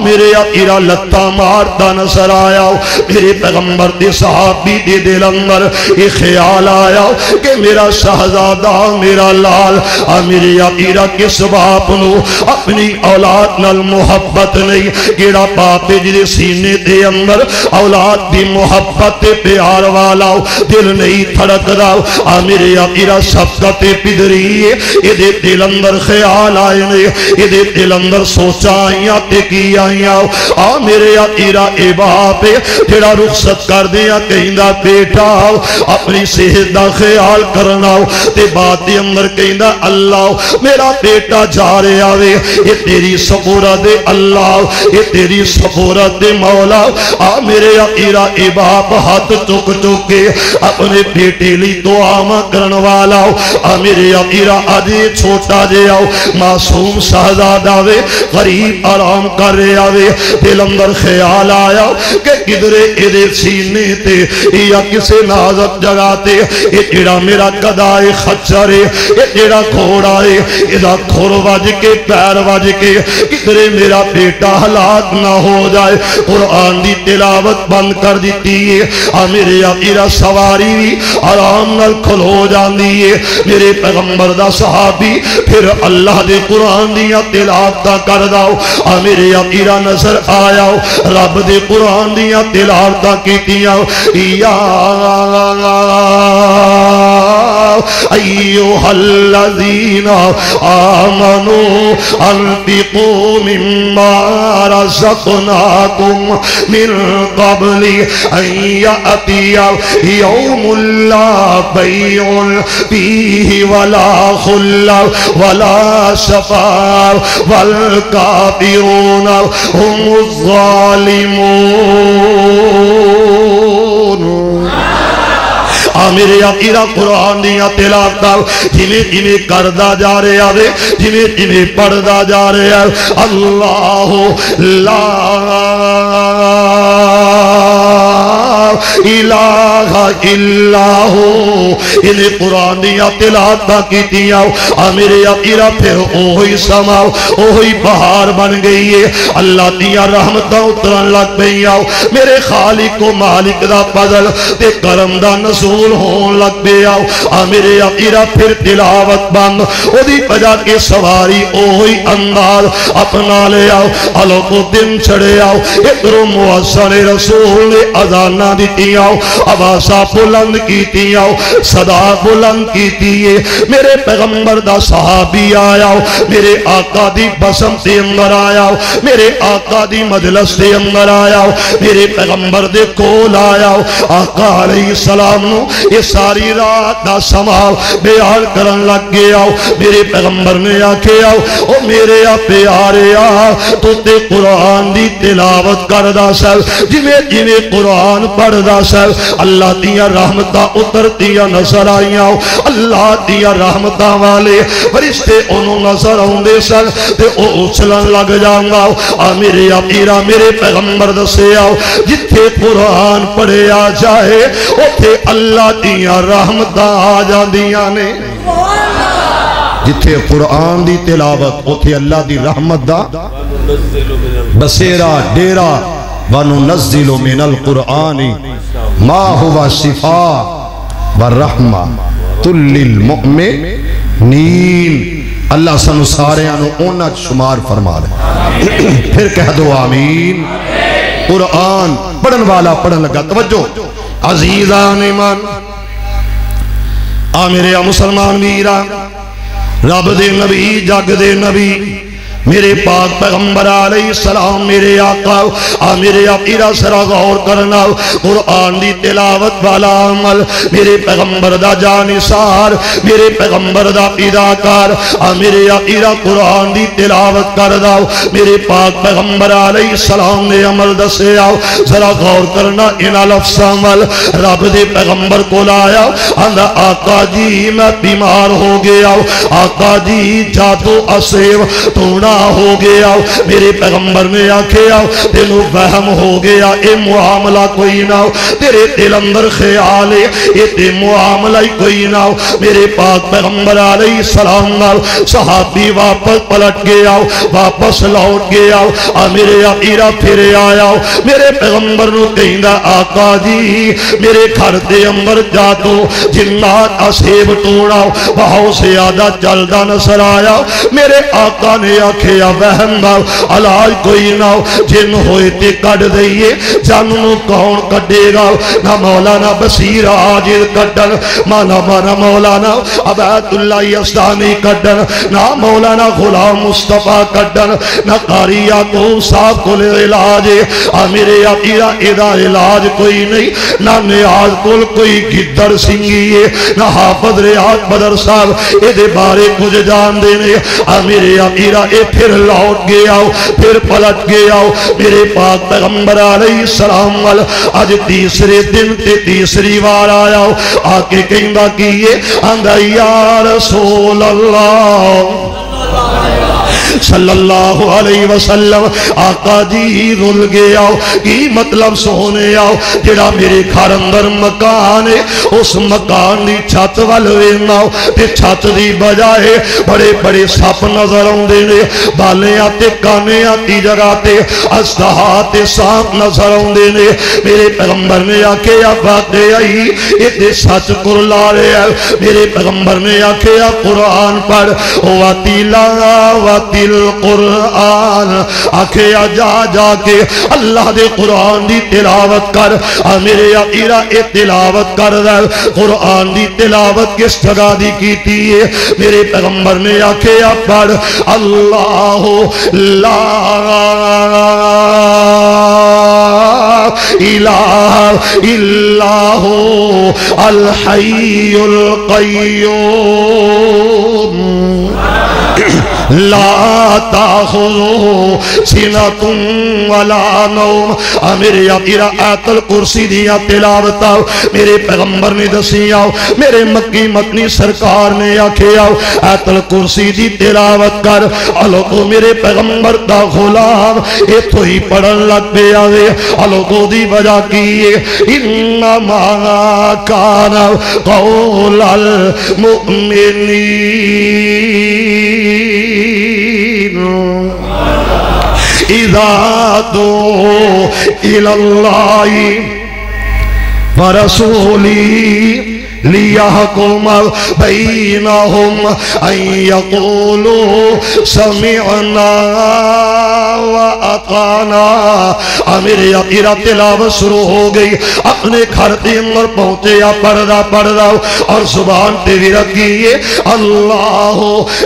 D: میرے اپیرا لتا مارتا نظر آیا میرے پیغمبر دے صحابی دے دل اندر یہ خیال آیا کہ میرا شہزادہ میرا لال میرے اپیرا کس باپ نو اپنی اولاد نال محبت نہیں کیڑا باپ جدے سینے دے اندر اولاد دی محبت پیار والا دل نہیں تھڑک دا میرے اپیرا شفقت پدری یہ دے دل اندر خیال آئے نے یہ دے دل اندر سوچا آئیاں تے کی آئیاں میرے اپیرا اے باپ جڑا رخصت کر دیا کہیں دا بیٹا اپنی صحت دا خیال کرنا تے بات دے اندر کہیں دا اللہ میرا بیٹا جا رہے آوے یہ تیری سپورت دے اللہ یہ تیری سپورت دے مولا میرے اپیرا اے باپ ہاتھ چک چکے اپنے بیٹے لی دعا ماں کرن والا میرے اپیرا آجے چھوٹا جے آؤ معصوم شہزادہ وے غریب آرام کر رہے آوے دل اندر خیال آیا کہ کدرے ادھے سینے تے یا کسے نازک جگہ تے یہ جڑا میرا گدائے خچرے یہ جڑا کھوڑا ہے ادھا کھوڑ واج کے پیر واج کے کدھرے میرا بیٹا ہلاک نہ ہو جائے، قرآن دی تلاوت بند کر دیتی ہے، میرے آقا سواری بھی آرام نال کھلو جاندی ہے۔ میرے پیغمبر دا صحابی پھر اللہ دے قرآن دیا تلاوتاں کر داؤ، میرے آقا نظر آیا رب دے قرآن دیا تلاوتاں کیتیاں، یا ایوہ الذین آمنوا انفقوا مما رزقناکم من قبل ان یأتی یوم لا بیع فیہ ولا خلہ ولا شفاع والکافرون هم الظالمون۔ میرے آقا قرآن دیا تلاوتاں جویں جویں کردا جا رہے آوے، جویں جویں پڑھدا جا رہے آ، اللہ لا الہ الا ہو، انہیں قرآن دیا تلاوتاں کیتیاں، میرے آقا پھر اوہی سما اوہی بہار بن گئی ہے، اللہ دیا رحمتاں اترن لگ پئی آؤ، میرے خالق و مالک دا فضل تے کرم دا نزول ہون لگ پہ آؤ، میرے آقا پھر تلاوت بند، او دی بجا کے سواری اوہی انداز اپنا لے آؤ، علو کو دن چھڑے آؤ، ادھر مؤذن رسول نے اذانہ دیتی آؤ، آوازہ بلند کیتی آؤ، صدا بلند کیتی ہے، میرے پیغمبر دا صحابی آیا میرے آقا دی بسم سے اندر آیا، میرے آقا دی مجلس سے اندر آیا، میرے پیغمبر دے کول آیا، آقا علیہ السلام نو یہ ساری رات دا سماع بیان کرن لگ گیا، میرے پیغمبر نے آکھے او میرے پیارے تو تے قرآن دی تلاوت کردا سل، جویں جویں قرآن پڑھدا سل اللہ دیا رحمتاں اترتیاں نظر آئیاں، اللہ دیا رحمتاں والے فرشتے انہوں نظر آؤندے سن تے او اچھلن لگ جاؤں گا، میرے آقا میرے پیغمبر دسے آؤ جتھے قرآن پڑھے آ جائے اوتھے اللہ دیا رحمتاں آ جاندیاں نے،
B: جتھے قرآن دی تلاوت اوتھے اللہ دی رحمت دا بسیرا ڈیرا، وَنُنَزِّلُ مِنَ الْقُرْآنِ مَا هُوَ شِفَاءٌ وَرَحْمَةٌ لِّلْمُؤْمِنِينَ۔ اللہ سنو سارے آنو اونا شمار فرما دے، پھر کہہ دو آمین۔ قرآن پڑھن والا پڑھن لگا، توجہ عزیزان ایمان، میرے مسلمان ویران، رب دے نبی جگ دے نبی میرے پاک پیغمبر علیہ السلام، میرے آقا میرے آقا سرا غور کرنا، قرآن دی تلاوت والا عمل میرے پیغمبر دا جانثار، میرے پیغمبر دا فداکار، میرے آقا قرآن دی تلاوت کر داؤ، میرے پاک پیغمبر علیہ السلام نے عمل دسے آؤ، ذرا غور کرنا انہا لفظ عمل رب دے پیغمبر کو لایا، آندھا آقا جی میں بیمار ہو گیا، آقا جی جادو اسیو توڑا ہو گیا، میرے پیغمبر نے آکھے تینو وہم ہو گیا، اے معاملہ کوئی نہ، تیرے دل اندر خیال ہے اے تے معاملہ کوئی نہ، میرے پاک پیغمبر علیہ السلام صحابی واپس پلٹ گیا، واپس لوٹ گیا، میرے آقا پھر آیا، میرے پیغمبر نو کہندا آقا جی میرے گھر دے اندر جادو جنات اسیب توڑا بہت زیادہ جلدہ نظر آیا، میرے آقا نے آکھے وہم دا علاج کوئی نہ، جن ہوئے تے کٹ دئیے، جاننو کون کٹے گا، نہ مولانا بصیر عاجز کٹن، نہ مولانا عبید اللہ یزدانی کٹن، نہ مولانا غلام مصطفیٰ کٹن، نہ قاری یعقوب صاحب کو علاج، میرے آقا ادا علاج کوئی نہیں، نہ نیاز کل کوئی گدر سنگی، نہ حافظ ریاض بدر صاحب اے دے بارے کچھ جان دینے، میرے آقا اے پھر لوٹ گیا، پھر پلٹ گیا، میرے پاک پیغمبر علیہ السلام آج تیسرے دن تے تیسری بار آیا، آکے کہندہ کیے آندھا یا رسول اللہ
D: صلی اللہ علیہ وسلم آقا جی رل گیا کی مطلب سونے آؤ جڑا میرے گھر اندر مکان ہے اس مکان دی چھت والوین آؤ تے چھت دی بجائے بڑے بڑے سپ نظر آندے نے بالیاں تے کانیاں دی جگہ تے اژدہا تے سانپ نظر آندے نے میرے پیغمبر نے آکھیا باتیں آئی یہ سچ کرلا رہے ہیں میرے پیغمبر نے آکھیا قرآن پڑھ وَتِلَاوَتِ الْقُرْآن آکھیا جا جا کے اللہ دے قرآن دی تلاوت کر میرے عقیرہ اے تلاوت کر رہے قرآن دی تلاوت کس جگہ دی کیتی ہے میرے پیغمبر نے آکھیا پڑھ اللہ لا الہ الا ہو الحی القیوم لا تاخذو سنتم ولا نوم میرے آقا آیت الکرسی دیا تلاوت آؤ میرے پیغمبر نے دسی آؤ میرے مکی مدنی سرکار نے آکھے آؤ آیت الکرسی دی تلاوت کر الو میرے پیغمبر دا غلام ایتھو ہی پڑھن لگ پہ آوے الو دی وجہ کی انما کان قول المؤمنین اذا دعوا الى الله ورسوله ليحكم بينهم ان يقولوا سمعنا واطعنا میرے عقیرہ تلاوت شروع ہو گئی اپنے گھر کے اندر پہنچے یا پڑھ رہا اور زبان پہ بھی رکھیے اللہ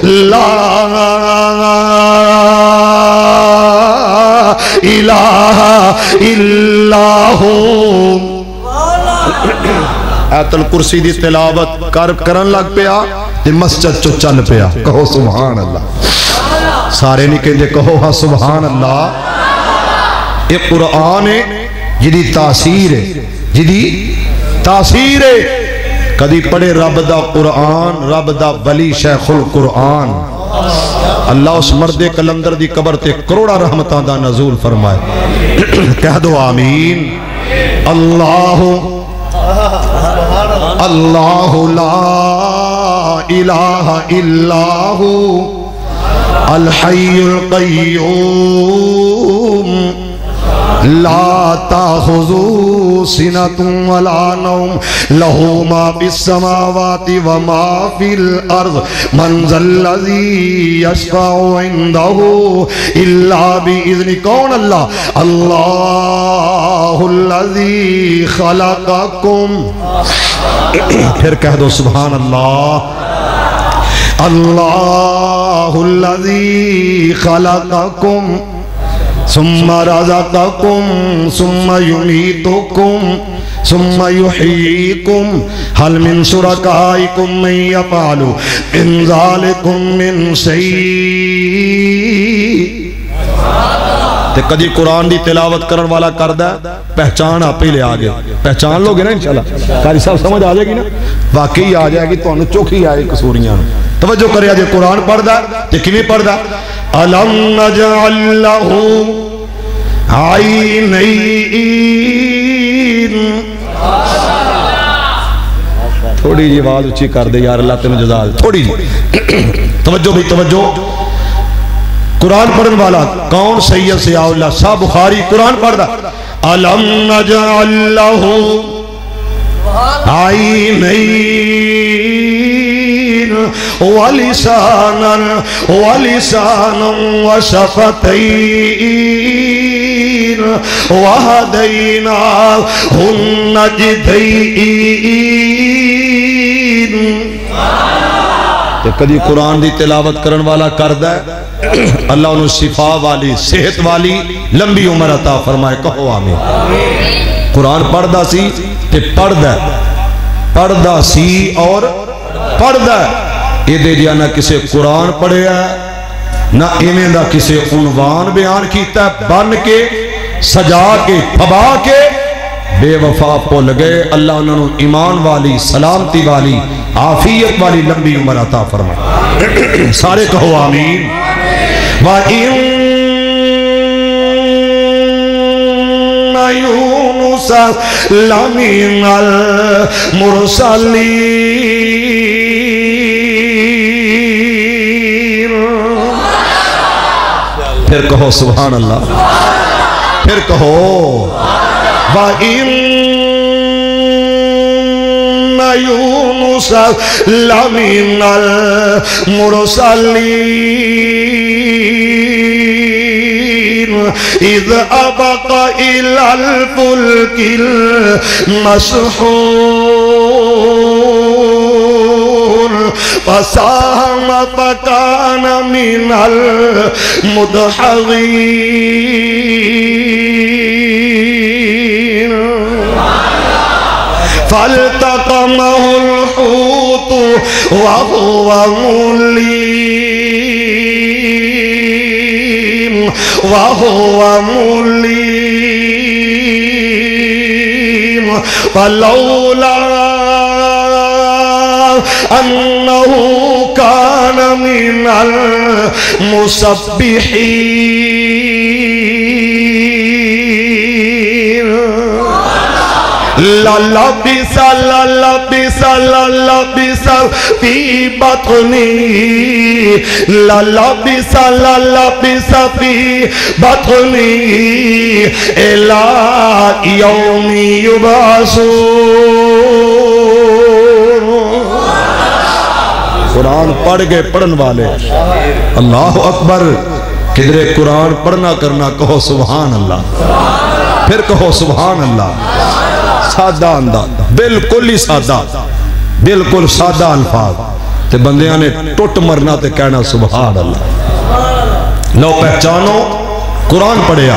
D: لا الہ الا ہو
B: آیت الکرسی دی تلاوت کرن لگ پیا تے مسجد چو چل پیا کہو سبحان اللہ سارے نہیں کہندے کہو ہاں سبحان اللہ یہ قرآن ہے جدی تاثیر ہے کدی پڑھے رب دا قرآن رب دا ولی شیخ القرآن اللہ اس مرد کلندر دی قبر تے کروڑا رحمتان دا نزول فرمائے کہہ دو آمین اللہ لا الہ الا ہو الحی القیوم لا تاخذو سنۃ ولا نوم لہ ما فی السماوات وما فی الارض من ذا الذی یشفع عنده الا باذنہ کون اللہ اللہ الذی خلقکم پھر کہہ دو سبحان اللہ اللہ الذی خلقکم ثم رزقکم ثم یمیتکم ثم یحییکم هل من شرکائکم من یفعل من ذالکم من شیء تے کدی قرآن دی تلاوت کرن والا کردہ پہچان آپ ہی لے آگے پہچان لوگے نا انشاءاللہ قاری صاحب سمجھ آ جائے گی نا واقعی آ جائے گی تو انہوں چوکھی آئے قصوریاں توجہ کرے آجے قرآن پڑھ دا تے کمی پڑھ دا أَلَمْ نَجْعَلْ لَهُ عَيْنَيْنِ تھوڑی جی آواز اچھی کر دے یار اللہ تینوں جزا دے تھوڑی جی توجہ بھی توجہ قرآن پڑھن والا کون سید سیاہ اللہ صاحب بخاری قرآن پڑھ دا أَلَمْ نَجْعَلْ لَهُ عَيْنَيْنِ ولسانا وشفتين وهديناه النجدين کدی قرآن دی تلاوت کرن والا کردہ اللہ انہوں شفا والی صحت والی لمبی عمر عطا فرمائے کہو آمین قرآن پڑھدا سی تے پڑھدا سی اور پڑھدا یہ دے دیا نہ کسے قرآن پڑھے ہے نہ ایمیں دا کسے عنوان بیان کیتا ہے بن کے سجا کے پھبا کے بے وفا پول گئے اللہ انہوں ایمان والی سلامتی والی عافیت والی لمبی عمر عطا فرمائے سارے کہو آمین
D: وَإِنَّ يُونُسَ لَمِنَ الْمُرْسَلِينَ.
B: پھر کہو سبحان اللہ، پھر کہو
D: وَإِنَّ يُونُسَ لَمِنَ الْمُرْسَلِينَ إِذْ أَبَقَ إِلَى الْفُلْكِ الْمَشْحُونِ فَسَاهَمَ فَكَانَ مِنَ الْمُدْحَضِينَ. فَالْتَقَمَهُ الْحُوتُ وَهُوَ مُلِيمٌ فَلَوْلَا أَنَّهُ كَانَ مِنَ الْمُسَبِّحِينَ لَلَبِسَ فِي بَطْنِهِ إِلَى يَوْمِ يُبْعَثُونَ.
B: قرآن پڑھ گئے پڑھن والے اللہ اکبر. کدھر قرآن پڑھنا کرنا کہو سبحان اللہ، پھر کہو سبحان اللہ. سادہ انداز، بالکل ہی سادہ، بالکل سادہ الفاظ تے بندیاں نے ٹوٹ مرنا تے کہنا سبحان اللہ. لو پہچانو قرآن پڑھیا.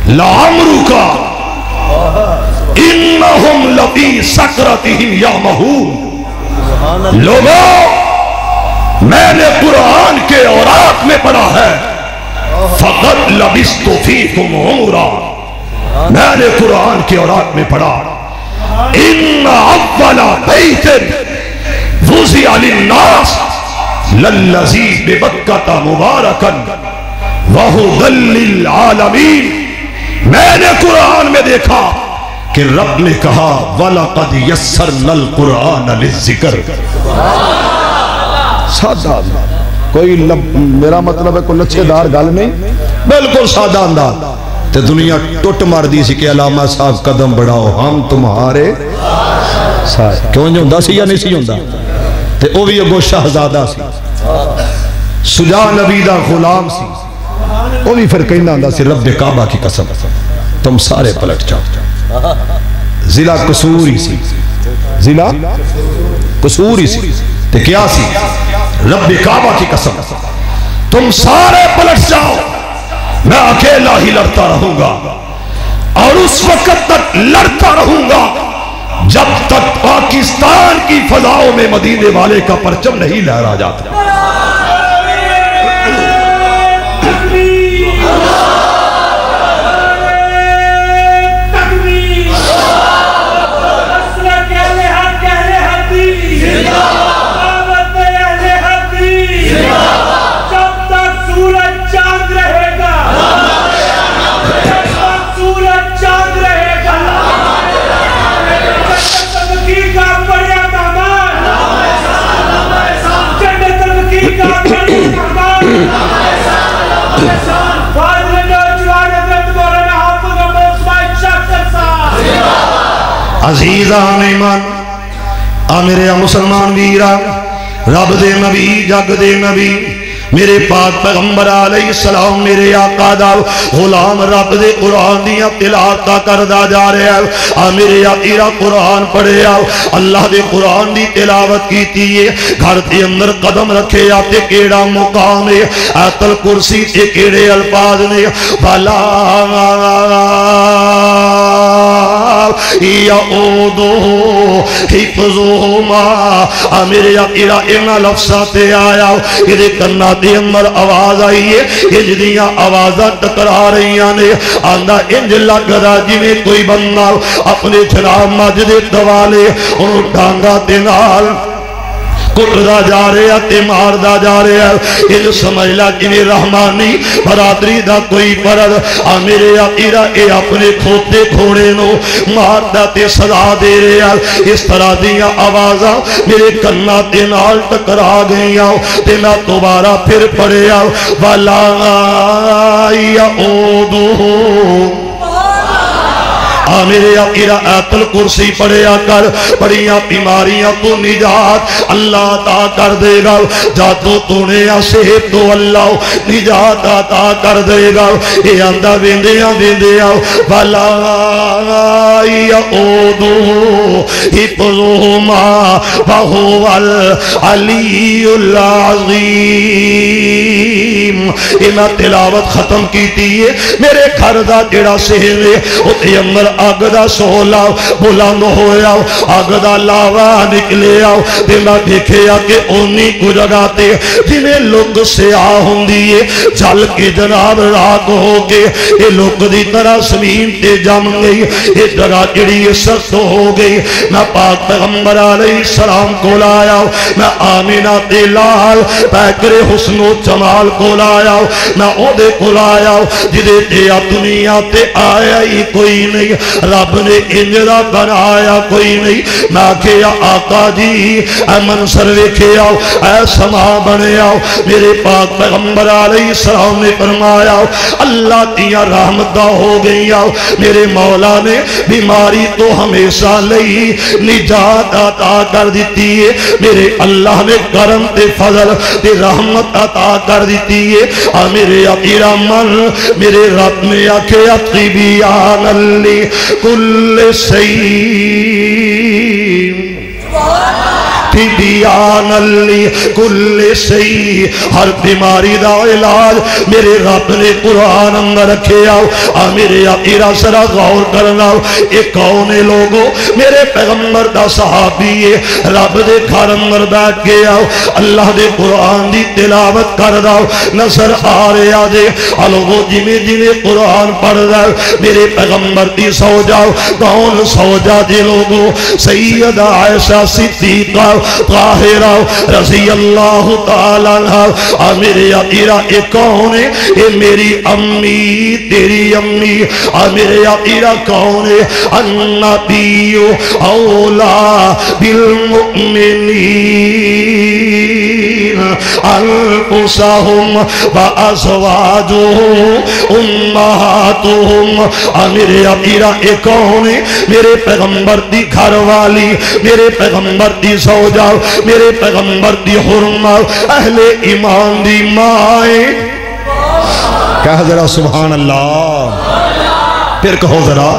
D: لَعَمْرُكَ إِنَّهُمْ لَفِي سَكْرَتِهِمْ يَعْمَهُونَ. لوگوں، میں نے قرآن کے اوراق میں پڑھا ہے فَقَدْ لَبِثْتُ فِيكُمْ عُمُرًا. میں نے قرآن کے اوراق میں پڑھا إِنَّ أَوَّلَ بَيْتٍ وُضِعَ لِلنَّاسِ لَلَّذِي بِبَكَّةَ مُبَارَكًا وَهُدًى لِلْعَالَمِينَ. میں نے قرآن میں دیکھا کہ رب نے کہا وَلَقَدْ يَسَّرْنَا الْقُرْآنَ لِلذِّكْرِ.
B: سادہ کوئی میرا مطلب ہے کوئی لچھے دار گل نہیں، بالکل سادہ انداز. تے دنیا ٹوٹ مار دی سی کہ علامہ صاحب قدم بڑھاؤ ہم تمہارے ساتھ. کیوں جو ہوندا سی یا نہیں سی ہوندا؟ تے او بھی اگو شہزادہ سی، سجا نبی دا غلام سی، او بھی پھر کہندا ہوندا سی رب کعبہ کی قسم تم سارے پلٹ جاؤ. ضلع قصور ہی سی، ضلع قصور ہی سی. تے کیا سی؟ رب کعبہ کی قسم تم سارے پلٹ جاؤ، میں اکیلا ہی لڑتا رہوں گا اور اس وقت تک لڑتا رہوں گا جب تک پاکستان کی فضاؤں میں مدینے والے کا پرچم نہیں لہرا جاتا. عزیزان ایمان میرے مسلمان ویرا، رب دے نبی جگ دے نبی میرے پاک پیغمبر علیہ السلام میرے آقا دا غلام رب دے قرآن دیا تلاوتاں کردا جا رہا ہے. میرے آقا قرآن پڑھے آؤ، اللہ دے قرآن دی تلاوت کیتی ہے. گھر دے اندر قدم رکھے آتے کیڑا مقام ہے، آیت الکرسی تے کیڑے الفاظ نے بلا یعودو حفظہما. میرے آقا انہا لفظاتے آیا یہ کرنا دے اندر آواز آئی ہے، انج دیاں آوازاں ٹکرا رہیاں نے. آندہ انج لگ رہا جی میں کوئی بندہ اپنے جناب مجد دوالے اور ڈانگا دینال
D: کٹدا جا رہا تے ماردا جا رہا ان سمجھ لا کہ رحمانی برادری دا کوئی فرد میرے آقیرہ اے اپنے کھوتے کھوڑے نو ماردا تے سزا دے رہا اس طرح دیا آوازاں میرے کنا تے نال ٹکرا گئی تے میں دوبارہ پھر پڑھیا وَلَا يَعُودُهُ میرے آقیرہ آیت الکرسی پڑھیا کر بڑیاں بیماریاں تو نجات اللہ عطا کر دے گا جادو تونے صحت تو اللہ نجات عطا کر دے گا اے آندہ بیندیاں بیندیاں وَلَا يَعُودُهُ حِفْظُهُمَا وَهُوَ الْعَلِيُّ الْعَظِيمُ اے میں تلاوت ختم کی تیئے میرے گھر دا جڑا سہر ہے اتے اندر آگ دا سولا بلند ہویا آگ دا لاوا نکلے آؤ تے میں دیکھیا کہ اونی کو جگاتے جنہیں لوگ سیاہ ہوں دیئے جل کے جناب رات ہو کے یہ لوگ دی طرح زمین تے جم گئی یہ جگہ جڑی سخت ہو گئی میں پاک پیغمبر علیہ السلام کو لایا میں آمینہ تے لال پیکر حسن و جمال کو لایا میں عہدے کو لایا جدے تے دنیا تے آیا ہی کوئی نہیں رب نے انجرہ بنایا کوئی نہیں میں کہیا آقا جی اے منصر ویکھے آؤ اے سما بنے آؤ میرے پاک پیغمبر علیہ السلام نے فرمایا اللہ دیا رحمتہ ہو گئی آؤ میرے مولا نے بیماری تو ہمیشہ لئی نجات عطا کر دیتی ہے میرے اللہ نے کرم تے فضل تے رحمت عطا کر دیتی ہے میرے عقیرہ من میرے رب نے آکھے اطبیان اللی کل سیم بیان لی کل سی ہر بیماری دا علاج میرے رب نے قرآن اندر رکھے آؤ میرے عقیرہ سرا غور کرنا ایک کونے لوگوں میرے پیغمبر دا صحابی رب دے گھر اندر بیٹھ کے آؤ اللہ دے قرآن دی تلاوت کر داؤ نظر آ رہا دے لوگوں جنہیں قرآن پڑھ داؤ میرے پیغمبر دی سو جاؤ کون سو جا دے لوگوں سیدہ عائشہ صدیقہ طاہرہ رضی اللہ تعالیٰ عنہ میرے عقیرہ ایک کون ہے اے میری امی تیری امی میرے عقیرہ کون ہے النبی اولا بالمؤمنین انفسہم وازواجہم امہاتہم میرے عقیرہ ایک کون ہے میرے پیغمبر دی گھر والی میرے پیغمبر دی سوجا میرے پیغمبر دی حرمہ اہل ایمان دی مائیں
B: کہہ ذرا سبحان اللہ پھر کہو ذرا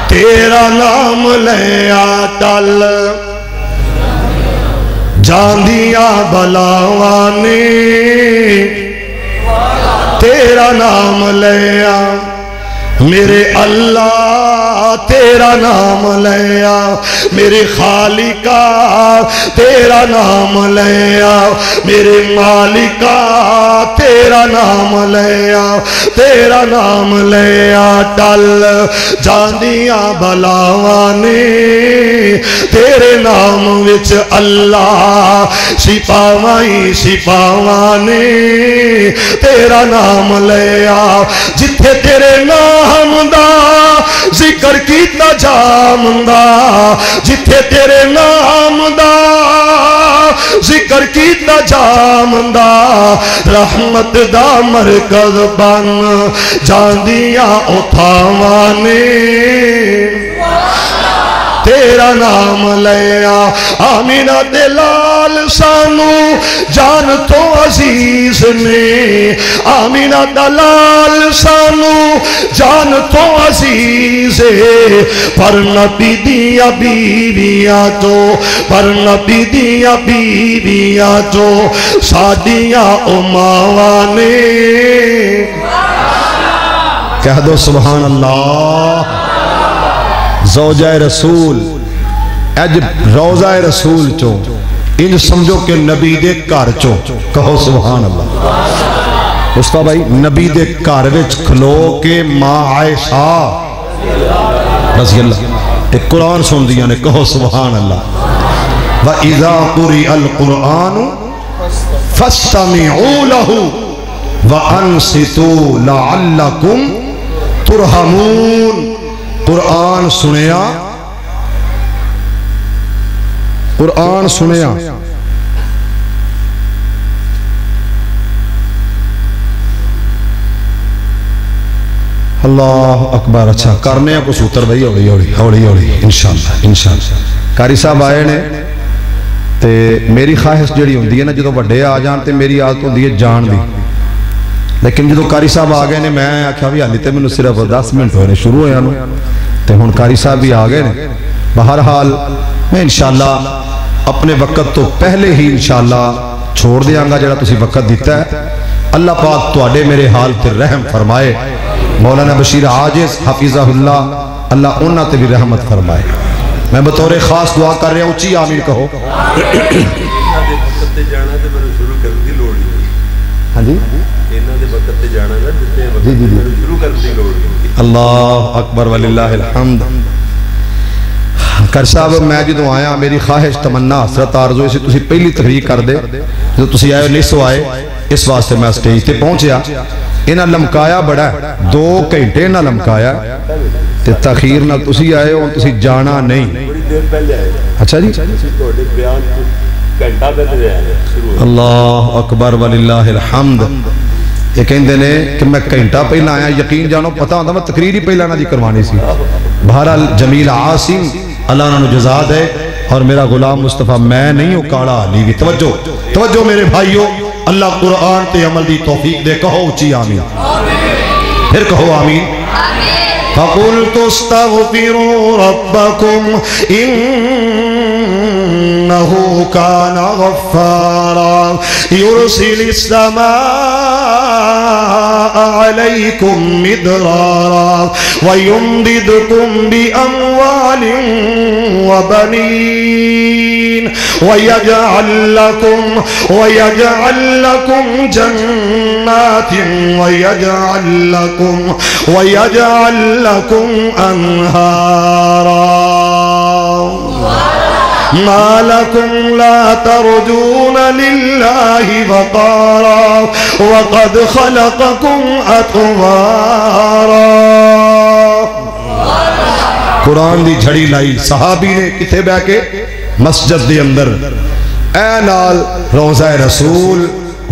D: تیرا نام لیا ٹل جاندیاں بلاوانے تیرا نام لیا میرے اللہ تیرا نام لیا میرے خالقہ تیرا نام لیا میرے مالکہ تیرا نام لیا تیرا نام لیا ٹل جاندیاں بلاوانے تیرے نام وچ اللہ سپاوائی سپاوانے تیرا نام لیا جتھے تیرے نام دا ذکر کیتا جامدہ جتھے تیرے نام دا ذکر کیتا جامدہ رحمت دا مرکز بن جاندیاں اتھاوانے تیرا نام لیا آمینہ دلال سانو جان تو عزیز نے آمینہ دلال سانو جان تو عزیز ہے پر نبی دیا بیویاں تو پر نبی دیا بیویاں تو سادیاں اماوانے
B: کہہ دو سبحان اللہ زوجہ رسول اج روزہ رسول چو ان سمجھو کہ نبی دے کار چو کہو سبحان اللہ استاد بھائی نبی دے کار وچ کھلو کے ماں عائشہ رضی اللہ ایک قرآن سن دیا نے کہو سبحان اللہ
D: وَإِذَا قُرِئَ الْقُرْآنُ فَاسْتَمِعُوا لَهُ وَأَنصِتُوا لَعَلَّكُمْ تُرْحَمُونَ۔ قرآن سنیا، قرآن سنیا، اللہ اکبر۔ اچھا کرنے ہیں کچھ اتر بھائی، ہولی ہولی ہولی ہولی انشاءاللہ انشاءاللہ۔ قاری صاحب آئے نے تے میری خواہش جڑی ہوندی ہے نا جدو بڑے آ جان تے میری عادت ہوندی ہے جان دی، لیکن جدو قاری صاحب آ گئے نے میں آکھیا بھی حالی تے مینوں صرف 10 منٹ ہوئے نے شروع ہویا نو تے ہن قاری صاحب بھی آ گئے نے۔ بہرحال میں انشاءاللہ اپنے وقت تو پہلے ہی انشاءاللہ چھوڑ دیاں گا جڑا تسی وقت دیتا ہے۔ اللہ پاک تواڈے میرے حال تے رحم فرمائے۔ مولانا بشیر عاجز حفظہ اللہ، اللہ انہاں تے بھی رحمت فرمائے۔ میں بطور خاص دعا کر رہا ہوں، اچھی آمین کہو۔ ہاں جی اللہ اکبر وللہ الحمد۔ کر صاحب میں جدو آیا میری خواہش تمنا حسرت آرزو اسی تسی پہلی تقریر کر دے جو تسی آئے نہیں سو آئے، اس واسطے میں سٹیج تے پہنچیا۔ انہاں لمکایا بڑا ہے، 2 گھنٹے انہاں لمکایا تے تاخیر نہ تسی آئے ہو، تسی جانا نہیں۔ اچھا جی اللہ اکبر وللہ الحمد۔ یہ کہندے نے کہ میں گھنٹہ پہلا آیا، یقین جانو پتہ ہوتا میں تقریر ہی پہلا نہ دی کروانی سی۔ بہرحال جمیل عاصم اللہ نے جزا دے، اور میرا غلام مصطفیٰ میں نہیں ہوں کاڑا علی بھی۔ توجہ توجہ میرے بھائیو، اللہ قرآن تے عمل دی توفیق دے، کہو اچھی آمین، پھر کہو آمین۔ فَقُلْتُ اسْتَغْفِرُوا رَبَّكُمْ إِنَّهُ كَانَ غَفَّارًا يُرْسِلِ السَّمَاءَ عَلَيْكُمْ مِدْرَارًا وَيُمْدِدْكُمْ بِأَمْوَالٍ وَبَنِينَ وَيَجْعَلْ لَكُمْ جَنَّاتٍ وَيَجْعَلْ لَكُمْ أَنْهَارًا مَا لَكُمْ لَا تَرْجُونَ لِلَّهِ وَقَارًا وَقَدْ خَلَقَكُمْ أَطْوَارًا۔ قرآن دی جھڑی لائی صحابی نے کتے بے کے مسجد دے اندر، اے نال روضہ رسول،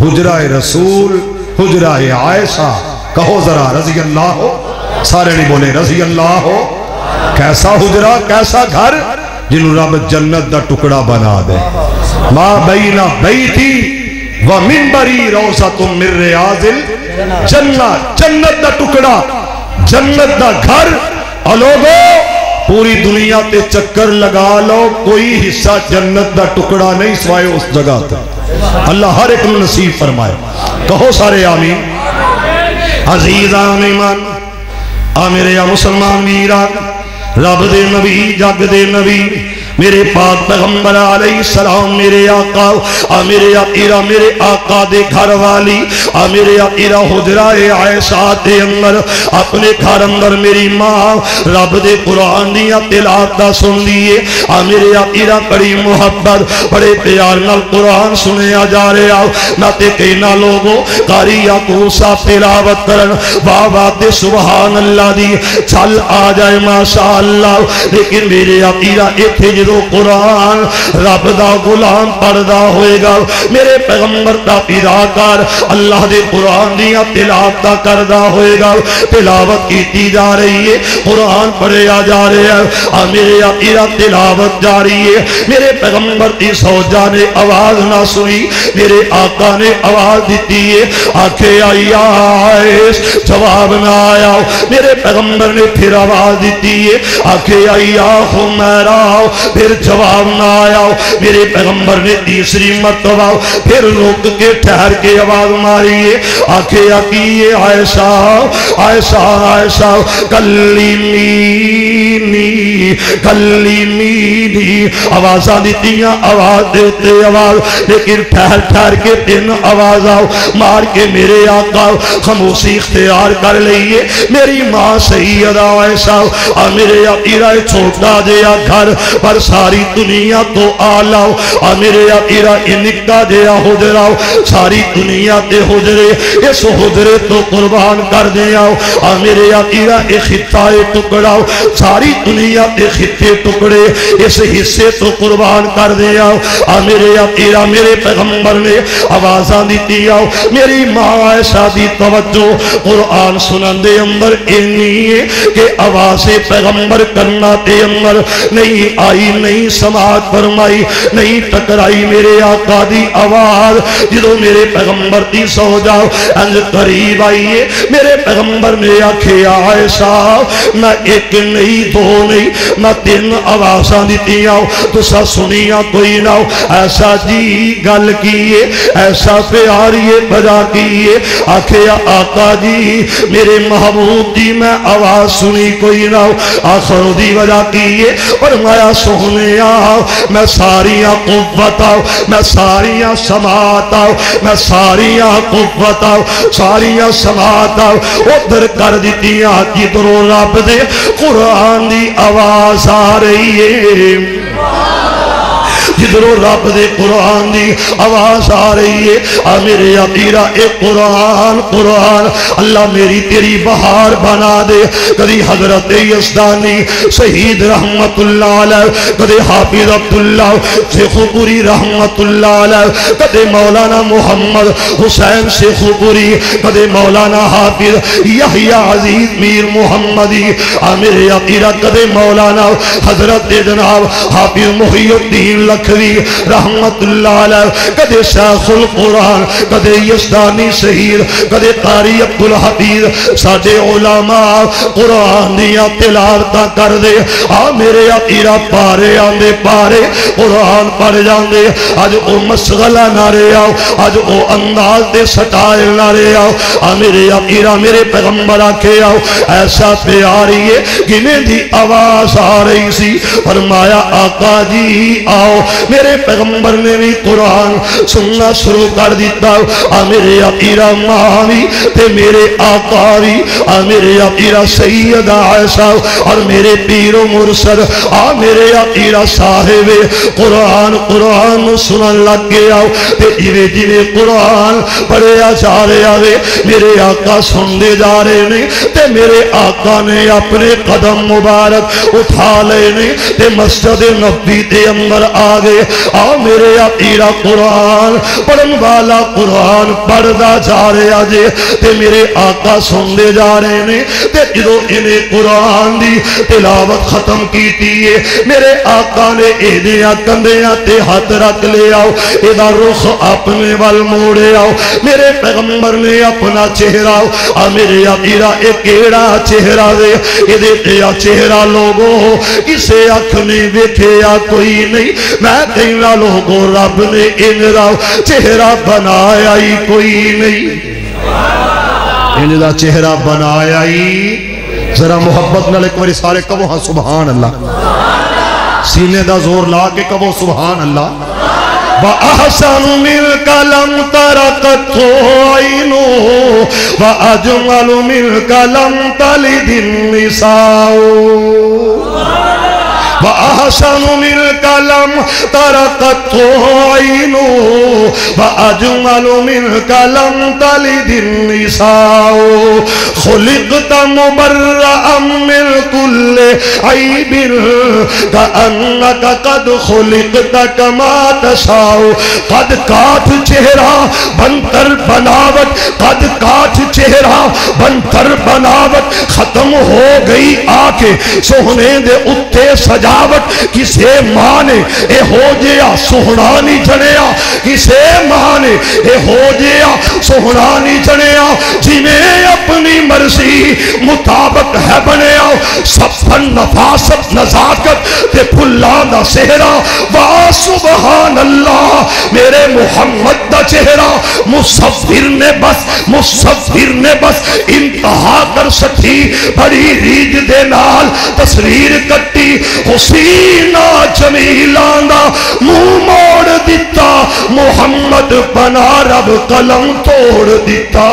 D: حجرہ رسول، حجرہ عائشہ، کہو ذرا رضی اللہ ہو، سارے نہیں بولے رضی اللہ ہو۔ کیسا حجرہ، کیسا گھر جنہوں رب جنت دا ٹکڑا بنا دے۔ ما بین بیتی و منبری روضۃ من ریاض الجنہ، جنت دا ٹکڑا، جنت دا گھر۔ اور لوگو پوری دنیا تے چکر لگا لو، کوئی حصہ جنت دا ٹکڑا نہیں سوائے اس جگہ تھا۔ اللہ ہر ایک نصیب فرمائے، کہو سارے آمین۔ عزیزان ایمان، میرے یا مسلمان ویران، رب دے نبی، جگ دے نبی، میرے پاک پیغمبر علیہ السلام، میرے آقا، میرے آقا، میرے آقا دے گھر والی، میرے آقا حجرہ عائشہ دے اندر، اپنے گھر اندر میری ماں رب دے قرآن دیا تلاوت دا سن دیئے۔ میرے آقا بڑی محبت بڑے پیار نال قرآن سنے جا رہے آؤ، نہ تے کہنا لوگوں قاری یعقوب صاحب تلاوت کرن بابا تے سبحان اللہ دی چل آ جائے ماشاءاللہ، لیکن میرے آقا ایتھے جدو قرآن رب دا غلام پڑھدا ہوئے گا، میرے پیغمبر دا پیراکار اللہ دے قرآن دیا تلاوت دا کردہ ہوئے گا، تلاوت کیتی جا رہی ہے، قرآن پڑھے جا رہے ہیں، میرے آقا تلاوت جاری ہے۔ میرے پیغمبر دی سوجا نے آواز نہ سنی، میرے آقا نے آواز دیتی ہے، آنکھیں آئی آئیس، جواب نہ آیا، میرے پیغمبر نے پھر آواز دیتی ہے، آنکھیں آئی آخمیرہ، پھر جواب نہ آیا، میرے پیغمبر نے تیسری مرتبہ پھر رک کے ٹھہر کے آواز ماری ہے، آنکھیں آکیے عائشہ عائشہ عائشہ کلیمینی کلیمینی، آوازاں دیتیاں آواز دیتے آواز، لیکن ٹھہر ٹھہر کے تین آواز آؤ مار کے میرے آقا خاموشی اختیار کر لئیے۔ میری ماں سیدہ عائشہ، میرے آقا چھوٹا جیا گھر پر ساری دنیا تو آلاؤ میرے آقیرہ انکا دیا حجراؤ ساری دنیا تے حجرے اس حجرے تو قربان کر دیاؤ میرے آقیرہ ایک خطہ ٹکڑاؤ ساری دنیا تے خطے ٹکڑے اس حصے تو قربان کر دیاؤ میرے آقیرہ میرے پیغمبر نے آوازان دیتی آؤ میری ماں عائشہ دی توجہ قرآن سنن دے اندر اینی ہے کہ آواز پیغمبر کرنا دے اندر نہیں آئی نہیں سماعت فرمائی نہیں ٹکرائی میرے آقا دی آواز جدو میرے پیغمبر دی سو جاؤ انج قریب آئیے میرے پیغمبر نے آکھے عائشہ نہ ایک نہیں دو نہیں نہ تین آوازاں دیتی آؤ تو سا سنیا کوئی نہ ایسا جی گل کیے ایسا پیاریے بجا کیے آکھے آقا جی میرے محبوب دی میں آواز سنی کوئی نہ آخر دی وجہ کیے اور مایا سونے آؤ میں ساریاں قوت آؤ میں ساریاں سماعت آؤ میں ساریاں قوت آؤ ساریاں سماعت آؤ ادھر کر دیتی آتی درو رب دے قرآن دی آواز آ رہی ہے جدرو رب دے قرآن دی آواز آ رہی ہے میرے آقیرہ اے قرآن قرآن اللہ میری تیری بہار بنا دے کدی حضرت یزدانی شہید رحمت اللہ علیہ کدی حافظ عبداللہ شیخوپوری رحمت اللہ علیہ کدی مولانا محمد حسین شیخوپوری کدی مولانا حافظ یحییٰ عزیز میر محمدی میرے آقیرہ کدی مولانا حضرت جناب حافظ محی الدین لکھوی رحمت اللہ علیہ کدے شیخ القرآن کدے یزدانی شہید کدے قاری عبدالحفیظ ساڑھے علماء قرآن دیا تلاوتاں کر دے میرے آقیرہ پارے آندے پارے قرآن پڑھ جاندے آج او مسغلہ نہ رہے آؤ آج او انداز دے سٹائل نہ رہے آؤ میرے آقیرہ میرے پیغمبر آکھے آؤ ایسا پیاری ہے گنے دی آواز آ رہی سی فرمایا آقا جی آؤ میرے پیغمبر نے بھی قرآن سننا شروع کر دیتا میرے آقیرہ ماوی تے میرے آقاوی میرے آقیرہ سید عائشہ اور میرے پیر و مرسل میرے آقیرہ صاحب قرآن قرآن سنن لگ گیا تے جوے جوے قرآن پڑھیا جا رہے آوے میرے آقا سن دے جا رہے نے تے میرے آقا نے اپنے قدم مبارک اٹھا لے نے تے مسجد نبی دے اندر آگے میرے آقیرہ قرآن پڑھن والا قرآن پڑھدا جا رہے آجے تے میرے آقا سن دے جا رہے نے تے جدو انہیں قرآن دی تلاوت ختم کی تیئے میرے آقا نے ایدیاں کندیاں تے ہاتھ رکھ لے آؤ ایدہ رخ اپنے وال موڑے آؤ میرے پیغمبر نے اپنا چہرہ میرے آقیرہ ایک کیڑا چہرہ دے ایدے تیا چہرہ لوگوں کسے اکھ نہیں بیٹھے یا کوئی نہیں میں کہنا لوگوں رب نے انرا چہرہ بنایا ہی کوئی نہیں انرا چہرہ بنایا ہی ذرا محبت نہ لکھ میری سارے کبھو ہاں سبحان اللہ سینے دا زور لا کے کبھو سبحان اللہ وَأَحْسَنُ مِلْكَ لَمْ تَرَقَتْ عَيْنُ وَأَجْمَلُ مِلْكَ لَمْ تَلِدِ النِّسَاءُ وَأَحْسَنُ مِلْكَ لَمْ تَرَقَتْ عَيْنُ وَأَجْمَلُ مِلْكَ لَمْ تَلِدِ النِّسَاءُ خُلِقْتَ مُبَرَّأً مِّن كُلِّ عَيْبٍ كَأَنَّكَ قَدْ خُلِقْتَ كَمَا تَشَاءُ قد کاٹ چہرہ بنتر بناوٹ قد کاٹ چہرہ بنتر بناوٹ ختم ہو گئی آکے سوہنے دے اتے سجاوٹ کسے ماں نے اے ہو جیا سہنانی جنیا کسے ماں نے اے ہو جیا سہنانی جنیا جنہیں اپنی مرضی مطابق ہے بنیا سفن نفاست نزاکت تے پھلان دا سہرہ وا سبحان اللہ میرے محمد دا چہرہ مصفر نے بس انتہا کر سکتی بڑی ریج دے نال تصویر کٹی حسینہ جمیلان دا منہ موڑ دیتا محمد بنا رب قلم توڑ دیتا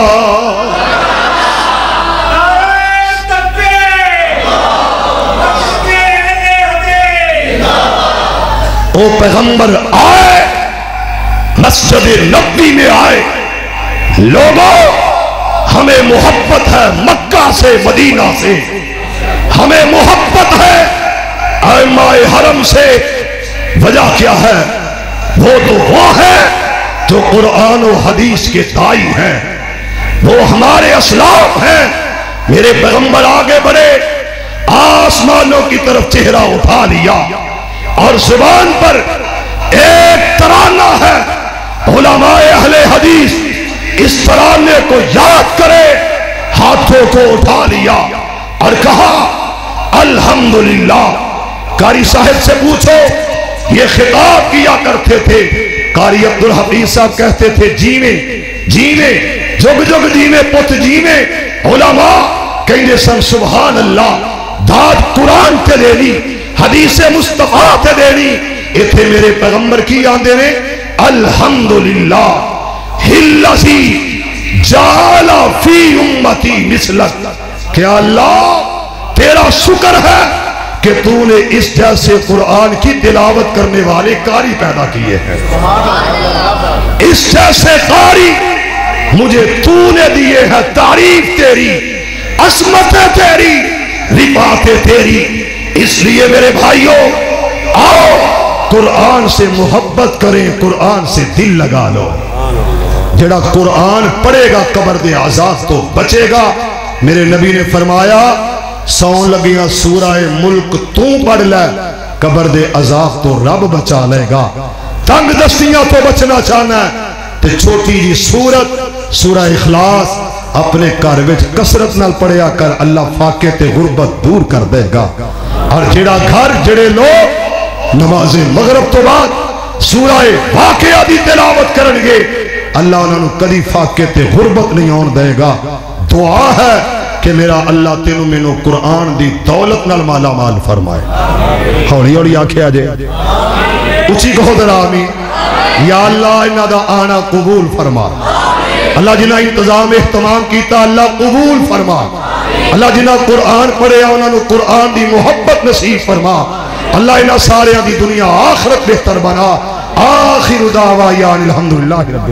D: وہ پیغمبر آئے، مسجد نبوی میں آئے، لوگوں ہمیں محبت ہے مکہ سے مدینہ سے، ہمیں محبت ہے ائمہ حرم سے۔ وجہ کیا ہے؟ وہ تو وہ ہے جو قرآن و حدیث کے دائی ہیں، وہ ہمارے اسلاف ہیں۔ میرے پیغمبر آگے بڑھے، آسمانوں کی طرف چہرہ اٹھا لیا اور زبان پر ایک ترانہ ہے، علماء اہل حدیث اس ترانے کو یاد کرے، ہاتھوں کو اٹھا لیا اور کہا الحمدللہ۔ قاری صاحب سے پوچھو، یہ خطاب کیا کرتے تھے۔ قاری عبدالحفیظ صاحب کہتے تھے جیویں جیویں جگ جگ جیویں پت جیویں۔ علماء کہیں سن سبحان اللہ، داد قرآن تے دینی، حدیث مصطفیٰ تے دینی۔ اتھے میرے پیغمبر کی آندے نے الحمدللہ الذی جعل فی امتی مثلک، کہ اللہ تیرا شکر ہے کہ تو نے اس جیسے قرآن کی تلاوت کرنے والے قاری پیدا کیے ہیں، اس جیسے قاری مجھے تو نے دیے ہیں۔ تعریف تیری، عظمتیں تیری، رفعتیں تیری۔ اس لیے میرے بھائیوں، آؤ قرآن سے محبت کریں، قرآن سے دل لگا لو۔ جڑا قرآن پڑھے گا قبر دے عذاب تو بچے گا۔ میرے نبی نے فرمایا سون لگیاں سورہ ملک تو پڑھ لے، قبر دے عذاب تو رب بچا لے گا۔ تنگ دستیاں تو بچنا چاہنا ہے تے چھوٹی جی سورت سورہ اخلاص اپنے گھر وچ کثرت نال پڑھیا کر، اللہ فاقے تے غربت دور کر دے گا۔ اور جڑا گھر جڑے لوگ نماز مغرب تو بعد سورہ واقعہ دی تلاوت کرن گے، اللہ انہوں نے کدی فاقے تے غربت نہیں آن دے گا۔ دعا ہے کہ میرا اللہ تینوں مینوں قرآن دی دولت نال مالا مال فرمائے۔ ہولی ہولی آنکھیں آجے، اچھی کہو ذرا آمین۔ یا اللہ انہاں دا آنا قبول فرما، اللہ جنہاں انتظام اہتمام کیتا اللہ قبول فرما، اللہ جنہاں قرآن پڑھے انہاں نو قرآن دی محبت نصیب فرما، اللہ انہاں سارے دی دنیا آخرت بہتر بنا۔ آخر دعویٰ الحمدللہ رب العالمین۔